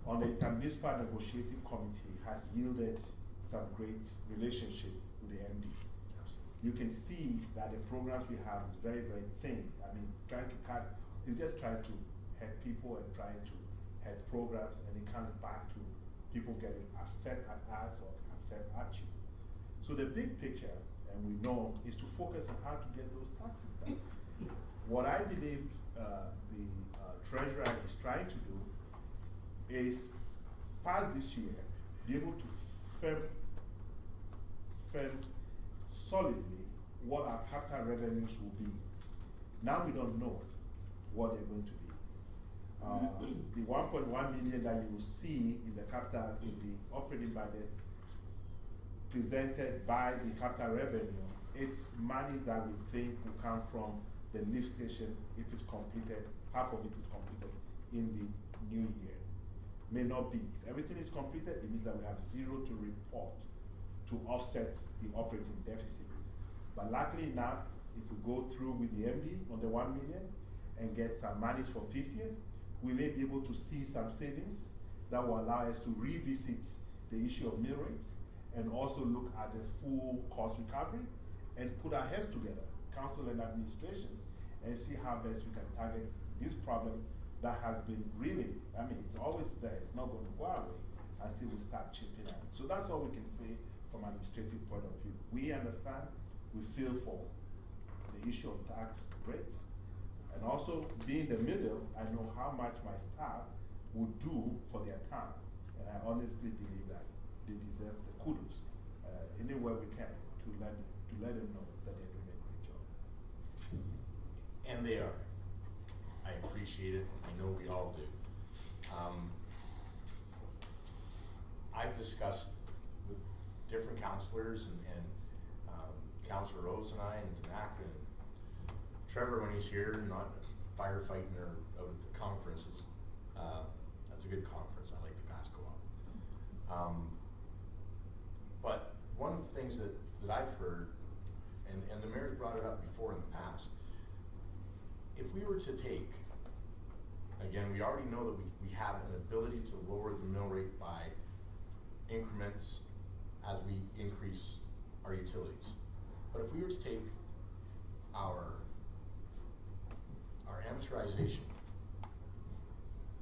on the Intermunicipal Negotiating Committee has yielded some great relationship with the MD. You can see that the programs we have is very, very thin. I mean, trying to cut, it's just trying to help people and trying to help programs, and it comes back to people getting upset at us or upset at you. So the big picture, and we know, is to focus on how to get those taxes down. What I believe the Treasurer is trying to do is pass this year, be able to firm solidly what our capital revenues will be. Now we don't know what they're going to be. The 1.1 million that you will see in the capital in the operating budget presented by the capital revenue, it's monies that we think will come from the lift station if it's completed, half of it is completed in the new year. May not be. If everything is completed, it means that we have zero to report to offset the operating deficit. But luckily now, if we go through with the MD on the 1 million and get some monies for 50th, we may be able to see some savings that will allow us to revisit the issue of mill rates and also look at the full cost recovery and put our heads together, council and administration, and see how best we can target this problem that has been really, I mean, it's always there, it's not going to go away until we start chipping out. So that's all we can say from an administrative point of view. We understand, we feel for the issue of tax rates, and also being the middle, I know how much my staff would do for their town, and I honestly believe that they deserve the kudos anywhere we can to let them know that they're doing a great job. And they are. I appreciate it. I know we all do. I've discussed with different councillors and Councillor Rose and I and Danak and Trevor when he's here, not firefighting or out at the conferences. That's a good conference. I like the guys go up. But one of the things that I've heard, and the mayor's brought it up before in the past, if we were to take, again, we already know that we have an ability to lower the mill rate by increments as we increase our utilities. But if we were to take our amortization,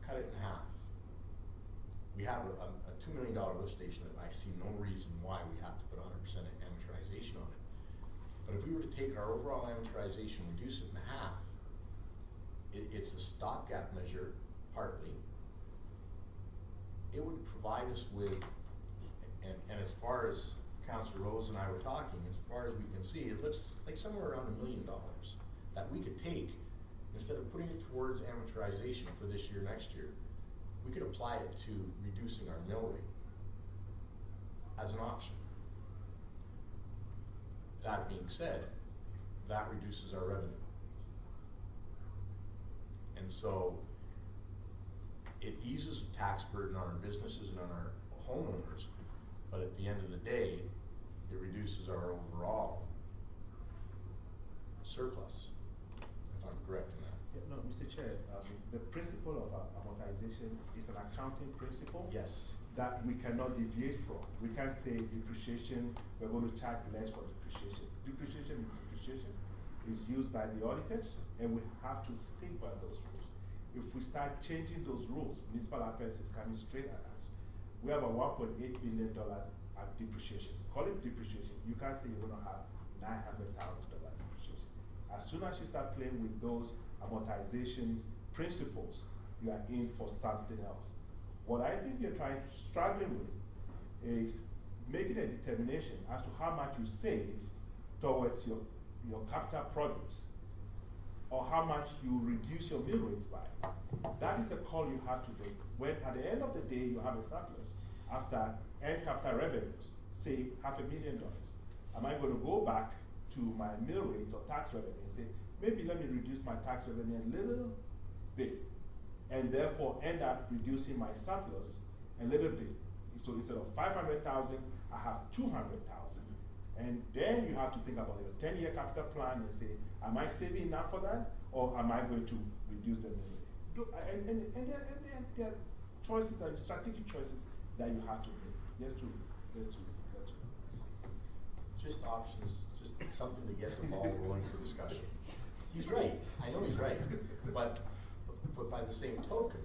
cut it in half, we have a $2 million lift station that I see no reason why we have to put 100% amortization on it. But if we were to take our overall amortization, reduce it in half, it's a stopgap measure, partly. It would provide us with, and as far as Councillor Rose and I were talking, as far as we can see, it looks like somewhere around $1 million that we could take, instead of putting it towards amortization for this year, next year, we could apply it to reducing our mill rate. as an option. That being said, that reduces our revenue. And so it eases the tax burden on our businesses and on our homeowners, but at the end of the day, it reduces our overall surplus, if I'm correct in that. Yeah, no, Mr. Chair, the principle of amortization is an accounting principle. Yes. That we cannot deviate from. We can't say depreciation, we're going to charge less for depreciation. Depreciation is depreciation. It's used by the auditors, and we have to stick by those rules. If we start changing those rules, municipal affairs is coming straight at us. We have a $1.8 billion depreciation. Call it depreciation. You can't say you're going to have $900,000 depreciation. As soon as you start playing with those amortization principles, you are in for something else. What I think you're struggling with is making a determination as to how much you save towards your capital projects, or how much you reduce your mill rates by. That is a call you have to make. When at the end of the day you have a surplus after end capital revenues, say $500,000, am I going to go back to my mill rate or tax revenue and say, maybe let me reduce my tax revenue a little bit, and therefore end up reducing my surplus a little bit. So instead of 500,000, I have 200,000. And then you have to think about your 10-year capital plan and say, am I saving enough for that, or am I going to reduce the mill rate? And there are choices, strategic choices that you have to make. Just options, just something to get the ball rolling for discussion. He's right. I know he's right. But by the same token,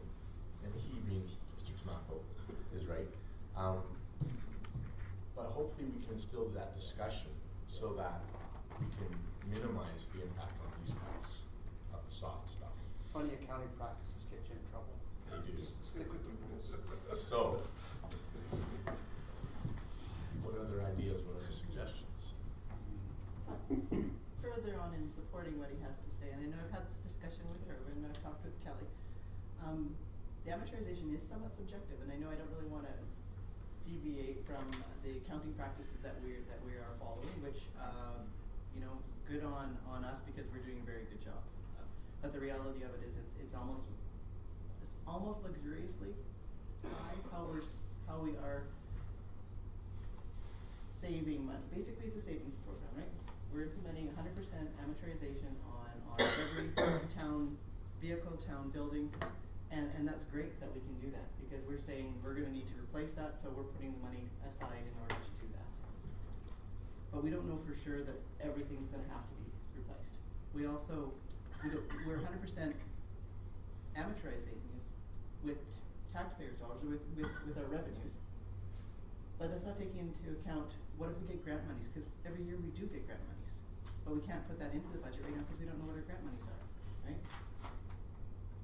and he being Mr. Tamako is right, but hopefully we can instill that discussion so that we can minimize the impact on these cuts of the soft stuff. Funny accounting practices get you in trouble. They do. Just stick with the rules. So, what other ideas, what other suggestions? Further on in supporting what he has to say, and I know I've had this discussion with Herman, and I've talked with Kelly. The amortization is somewhat subjective, and I know I don't really want to deviate from the accounting practices that we are following, which you know, good on us because we're doing a very good job. But the reality of it is, it's almost luxuriously high how we are saving money. Basically, it's a savings program, right? We're implementing 100% amortization on every town vehicle, town building, and that's great that we can do that because we're saying we're going to need to replace that, so we're putting the money aside in order to do that. But we don't know for sure that everything's going to have to be replaced. We also, we're 100% amortizing with taxpayers' dollars, with our revenues. But that's not taking into account what if we get grant monies, because every year we do get grant monies. But we can't put that into the budget right now because we don't know what our grant monies are, right?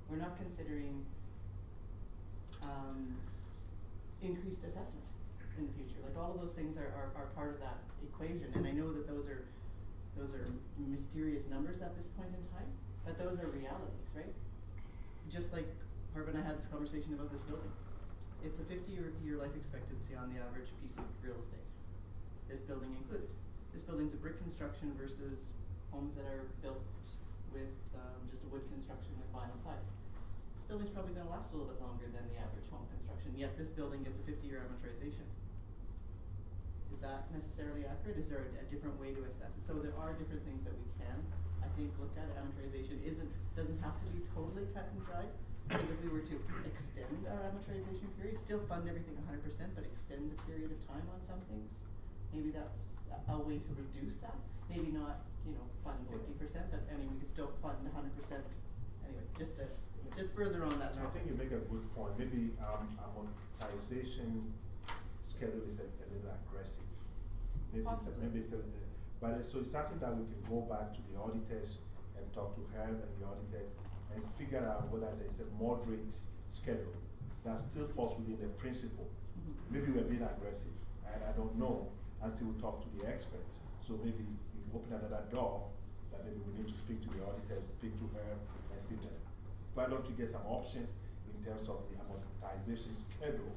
We're not considering increased assessment in the future. Like all of those things are part of that equation. And I know that those are mysterious numbers at this point in time, but those are realities, right? Just like Harv and I had this conversation about this building. It's a 50-year life expectancy on the average piece of real estate. This building included. This building's a brick construction versus homes that are built with just a wood construction with vinyl siding. This building's probably going to last a little bit longer than the average home construction, yet this building gets a 50-year amortization. Is that necessarily accurate? Is there a different way to assess it? So there are different things that we can, I think, look at. Amortization doesn't have to be totally cut and dried. Because if we were to extend our amortization period, still fund everything 100%, but extend the period of time on some things, maybe that's a way to reduce that. Maybe not, fund 50%, but I mean, we could still fund 100%. Anyway, just further on that topic. I think you make a good point. Maybe amortization schedule is a little aggressive. Maybe it's so it's something that we can go back to the auditors and talk to her and the auditors and figure out whether there is a moderate schedule that still falls within the principle. Maybe we're being aggressive, and I don't know until we talk to the experts. So maybe you open another door that maybe we need to speak to the auditors, speak to her, and see that. Why don't you get some options in terms of the amortization schedule?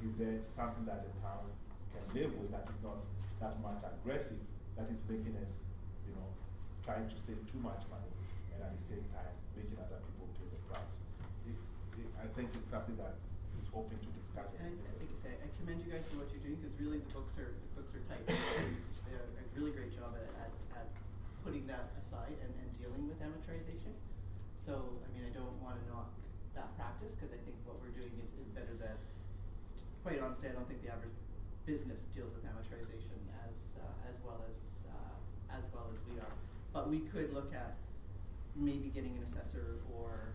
Is there something that the town can live with, that is not that much aggressive, that is making us, you know, trying to save too much money and at the same time making other people pay the price. I think it's something that is open to discussion. And I think I commend you guys for what you're doing, because really the books are tight. They do a really great job at putting that aside and dealing with amortization. So, I mean, I don't want to knock that practice, because I think what we're doing is better than, quite honestly, I don't think the average business deals with amortization as well as we are. But we could look at maybe getting an assessor or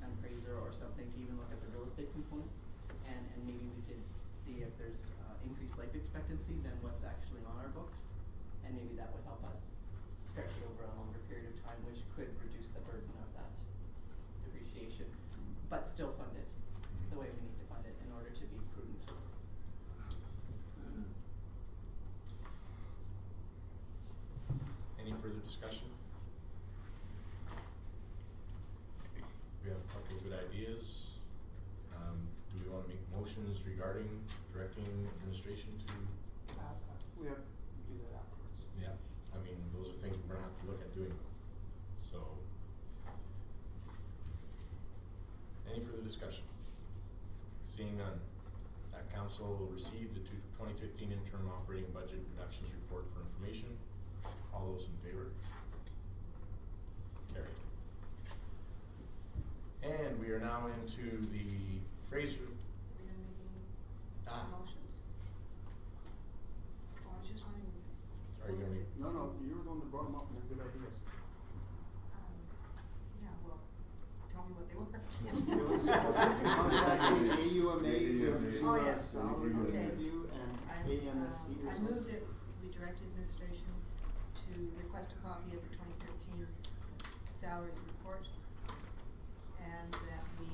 an appraiser or something to even look at the real estate components, and maybe we could see if there's increased life expectancy than what's actually on our books, and maybe that would help us stretch it over a longer period of time, which could reduce the burden of that depreciation, but still fund it the way we need to fund it in order to be prudent. Any further discussion? We have a couple of good ideas. Do we want to make motions regarding directing administration to? We have to do that afterwards. Yeah, I mean, those are things we're gonna have to look at doing. So, any further discussion? Seeing none, that council will receive the 2015 interim operating budget reductions report for information. All those in favor? Carried. And we are now into the Fraser. Are we gonna make any motion? Oh, I was just wondering. Are you gonna make? No, you were the one that brought them up and they're good ideas. Yeah, well, tell me what they were. Contacting AUMA to do Oh, a yes. salary Okay. review and AMSC or I something. move that we direct administration to request a copy of the 2013 salary report, and that we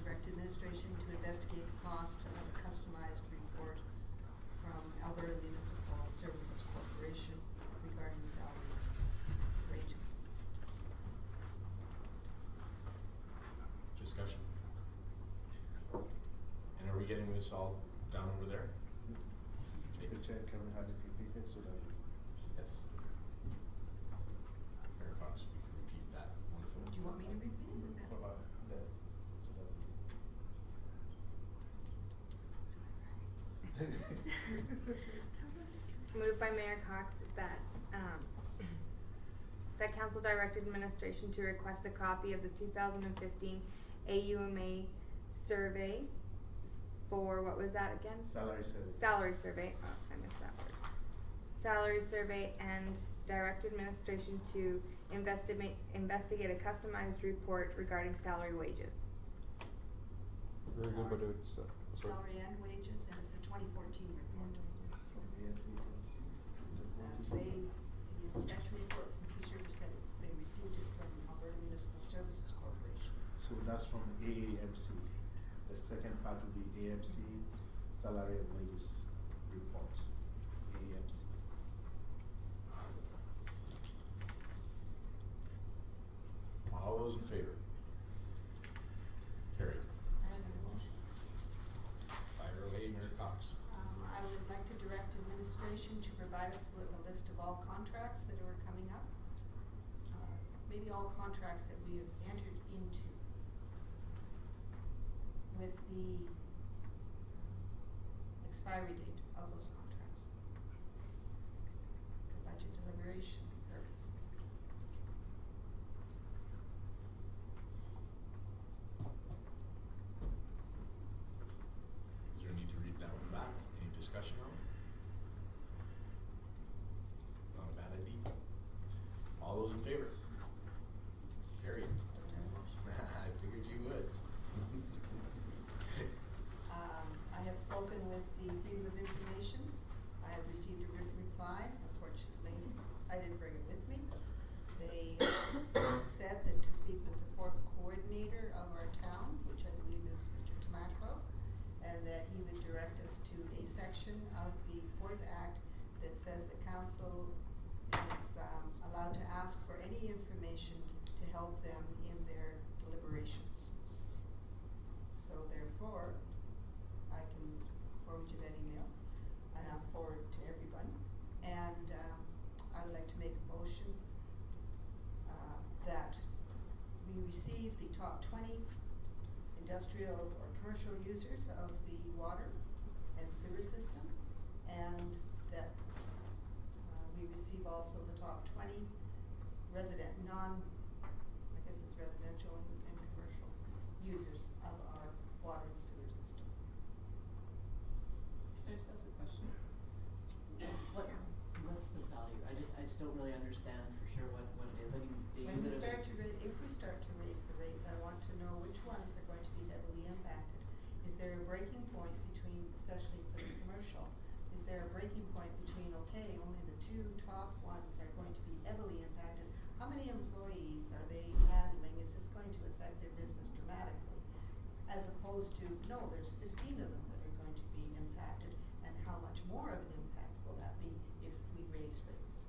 direct administration to investigate the cost of a customized report from Alberta Municipal Services Corporation regarding salary ranges. Discussion. And are we getting this all down over there? Mr. Chair, can we have it repeated so that Yes. Mayor Cox, we can repeat that. Wonderful. Do you want me to repeat it with that? about that, Moved by Mayor Cox that, that council direct administration to request a copy of the 2015 AUMA survey for, what was that again? Salary survey. Salary survey, oh, I missed that word. Salary survey, and direct administration to investigate a customized report regarding salary wages. Very good, but it's, Salary and wages, and it's a 2014 report. From the AMC. The inspection report from Peace River said they received it from Alberta Municipal Services Corporation. So that's from AAMC. The second part will be AMC salary and wages report. AMC. All those in favor? Carried. I have a motion. Fire away, Mayor Cox. I would like to direct administration to provide us with a list of all contracts that are coming up. Maybe all contracts that we have entered into with the expiry date of those contracts for budget deliberation purposes. Is there a need to read that one back? Any discussion on it? Not a bad idea. All those in favor? Carried. I figured you would. I have spoken with the Freedom of Information. I have received a written reply. Unfortunately, I didn't bring it with me. They said that to speak with the fourth coordinator of our town, which I believe is Mr. Tomato, and that he would direct us to a section of the Fourth Act that says the council is allowed to ask for any information to help them in their deliberations. So therefore, I can the top 20 industrial or commercial users of the water and sewer system, and that we receive also the top 20 I guess it's residential and commercial users of our water and sewer system. Can I just ask a question? What's the value? I just don't really understand for sure what it is. I mean, they When we use it start to if we start to raise the rates, I want to know which ones are going to be heavily impacted. Is there a breaking point between, especially for the commercial, is there a breaking point between, okay, only the 2 top ones are going to be heavily impacted? How many employees are they handling? Is this going to affect their business dramatically? As opposed to, no, there's 15 of them that are going to be impacted, and how much more of an impact will that be if we raise rates?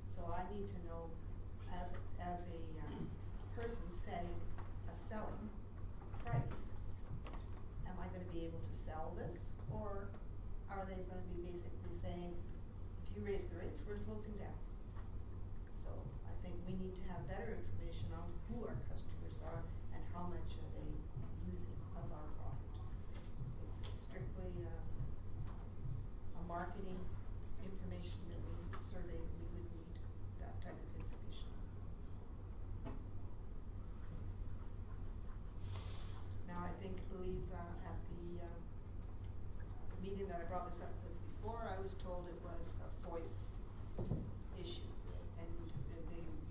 So I need to know, as a person setting a selling price, am I going to be able to sell this, or are they going to be basically saying, if you raise the rates, we're closing down? So I think we need to have better information on who our customers are and how much are they using of our product. It's strictly a marketing information that we survey that we would need, that type of information. Now I believe at the meeting that I brought this up with before, I was told it was a FOIA issue, and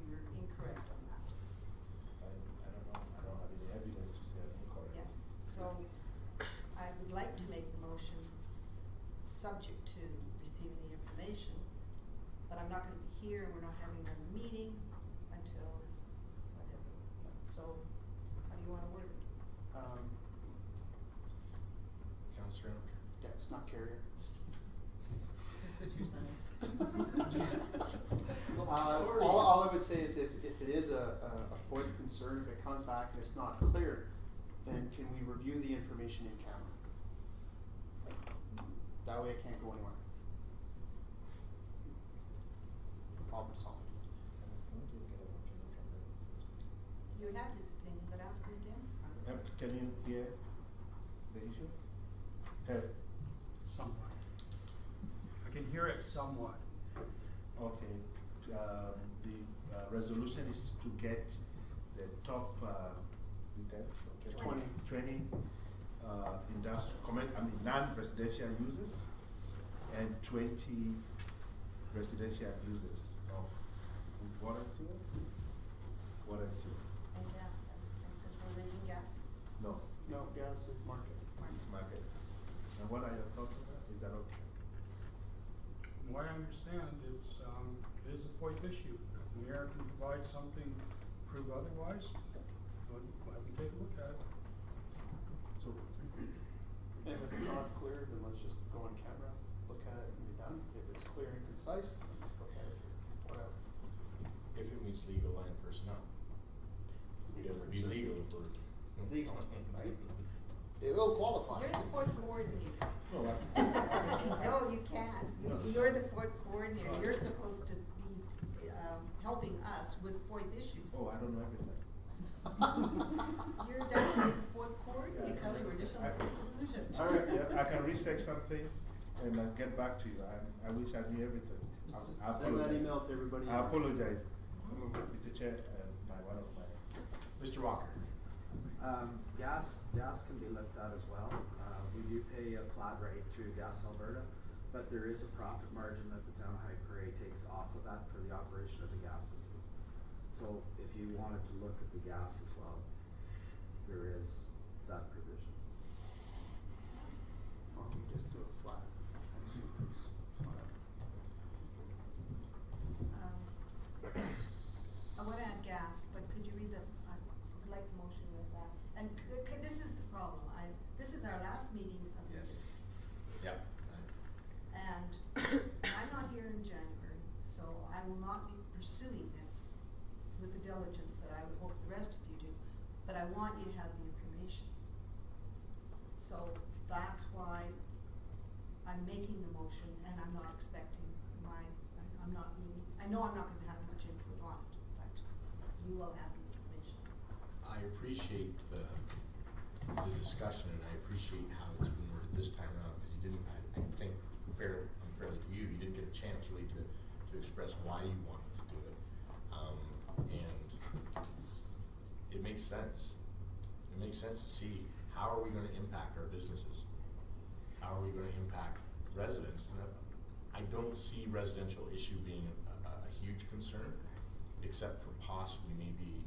you're incorrect on that. I don't know. I don't have any evidence to say I'm incorrect. Yes, so I would like to make the motion subject to receiving the information, but I'm not gonna be here, and we're not having another meeting until whatever. So, how do you wanna word it? Councillor, Yeah, it's not carrier. Switch your sentence. All I would say is if it is a FOIA concern, if it comes back and it's not clear, then can we review the information in camera? That way it can't go anywhere. Problem solved. Can we just get an opinion from them? You had his opinion, but ask him again. Can you hear the issue? Somewhat. I can hear it somewhat. Okay. The resolution is to get the top, is it 10? Okay. 20 non-residential users and 20 residential users of water and sewer? Water and sewer. And gas, because we're raising gas. No, No, gas is market. it's market. And what are your thoughts on that? Is that okay? From what I understand, it is a FOIP issue. If the mayor can provide something to prove otherwise, we'll have to take a look at it. So, If it's not clear, then let's just go on camera, look at it and be done. If it's clear and concise, then let's look at it, whatever. if it means legal and personnel. It would be legal if we're. Legal, right? It will qualify. You're the fourth coordinator. no, No, you can't. You're the fourth coordinator. You're supposed to be helping us with FOIP issues. oh, I don't know everything. You're down as the fourth coordinator. Tell you additional resolution. All right, yeah, I can research some things and I'll get back to you. I wish I knew everything. I Send that apologize. email to everybody. I apologize, Mr. Chair, and one of my. Mr. Walker. Gas can be looked at as well. We do pay a flat rate through Gas Alberta, but there is a profit margin that the Town of High Prairie takes off of that for the operation of the gas system. So if you wanted to look at the gas as well, there is that provision. Or we just do a flat. I want to add gas, but could you read I'd like the motion with that. And this is the problem. This is our last meeting of the year. Yep. And I'm not here in January, so I will not be pursuing this with the diligence that I would hope the rest of you do. But I want you to have the information. So that's why I'm making the motion, and I'm not expecting I know I'm not going to have much input on it, but you will have the information. I I appreciate the discussion, and I appreciate how it's been worded this time around, because you didn't, I think, unfairly to you, you didn't get a chance really to express why you wanted to do it. And it makes sense. It makes sense to see how are we gonna impact our businesses? How are we gonna impact residents? And I don't see residential issue being a huge concern, except for possibly maybe,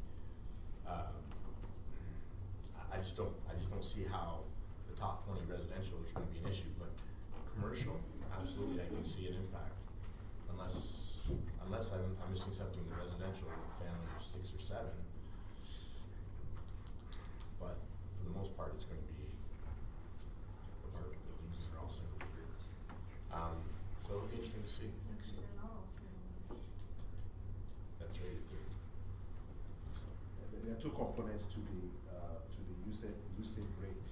I just don't see how the top 20 residential is gonna be an issue, but commercial, absolutely, I can see an impact. Unless I'm missing something in the residential, with a family of 6 or 7. But for the most part, it's gonna be apartment buildings that are all single unit. So it'll be interesting to see. Actually, they're not all single. That's rated 3. So. There are two components to the usage rate.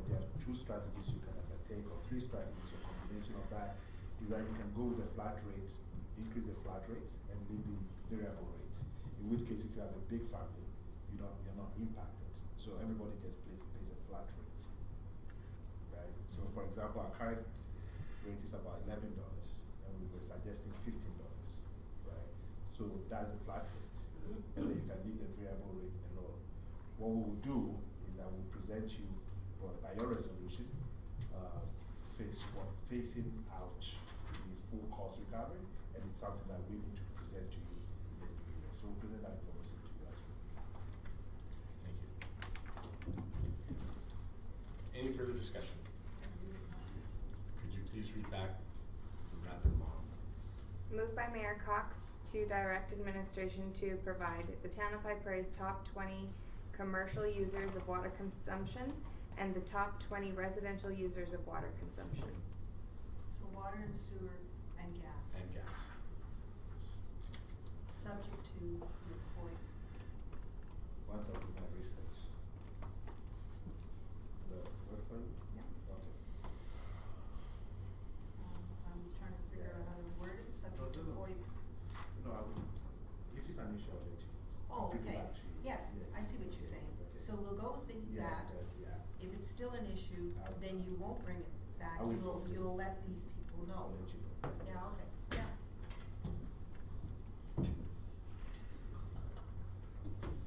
There are 2 strategies you can undertake, or 3 strategies. A combination of that is that you can go with the flat rate, increase the flat rates, and leave the variable rates. In which case, if you have a big family, you're not impacted. So everybody pays a flat rate, right? So for example, our current rate is about $11, and we were suggesting $15, right? So that's the flat rate, and then you can leave the variable rate alone. What we will do is that we'll present you, but by your resolution, facing out the full cost recovery, and it's something that we need to present to you in the new year. So we'll present that information to you as well. Thank you. Any further discussion? Could you please read back the rapid law? Moved by Mayor Cox to direct administration to provide the Town of High Prairie's top 20 commercial users of water consumption and the top 20 residential users of water consumption. So water and sewer and gas. And gas. Subject to your FOIP. Once I do my research. The work for you? Yeah. Okay. I'm trying to figure out how to word it, subject to FOIP. No, I will. If it's an issue, I'll let you. Oh, I'll bring it okay. back to you. Yes, I see what you're saying. Okay. So we'll go with that. Yeah. If it's still an issue, then you won't bring it back. I will. You'll let these people know. I'll let you know. Yeah, okay. Yeah.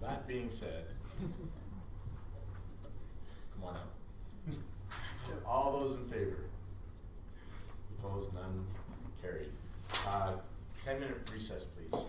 That being said, come on up. All those in favor? Opposed, none, carried. 10-minute recess, please.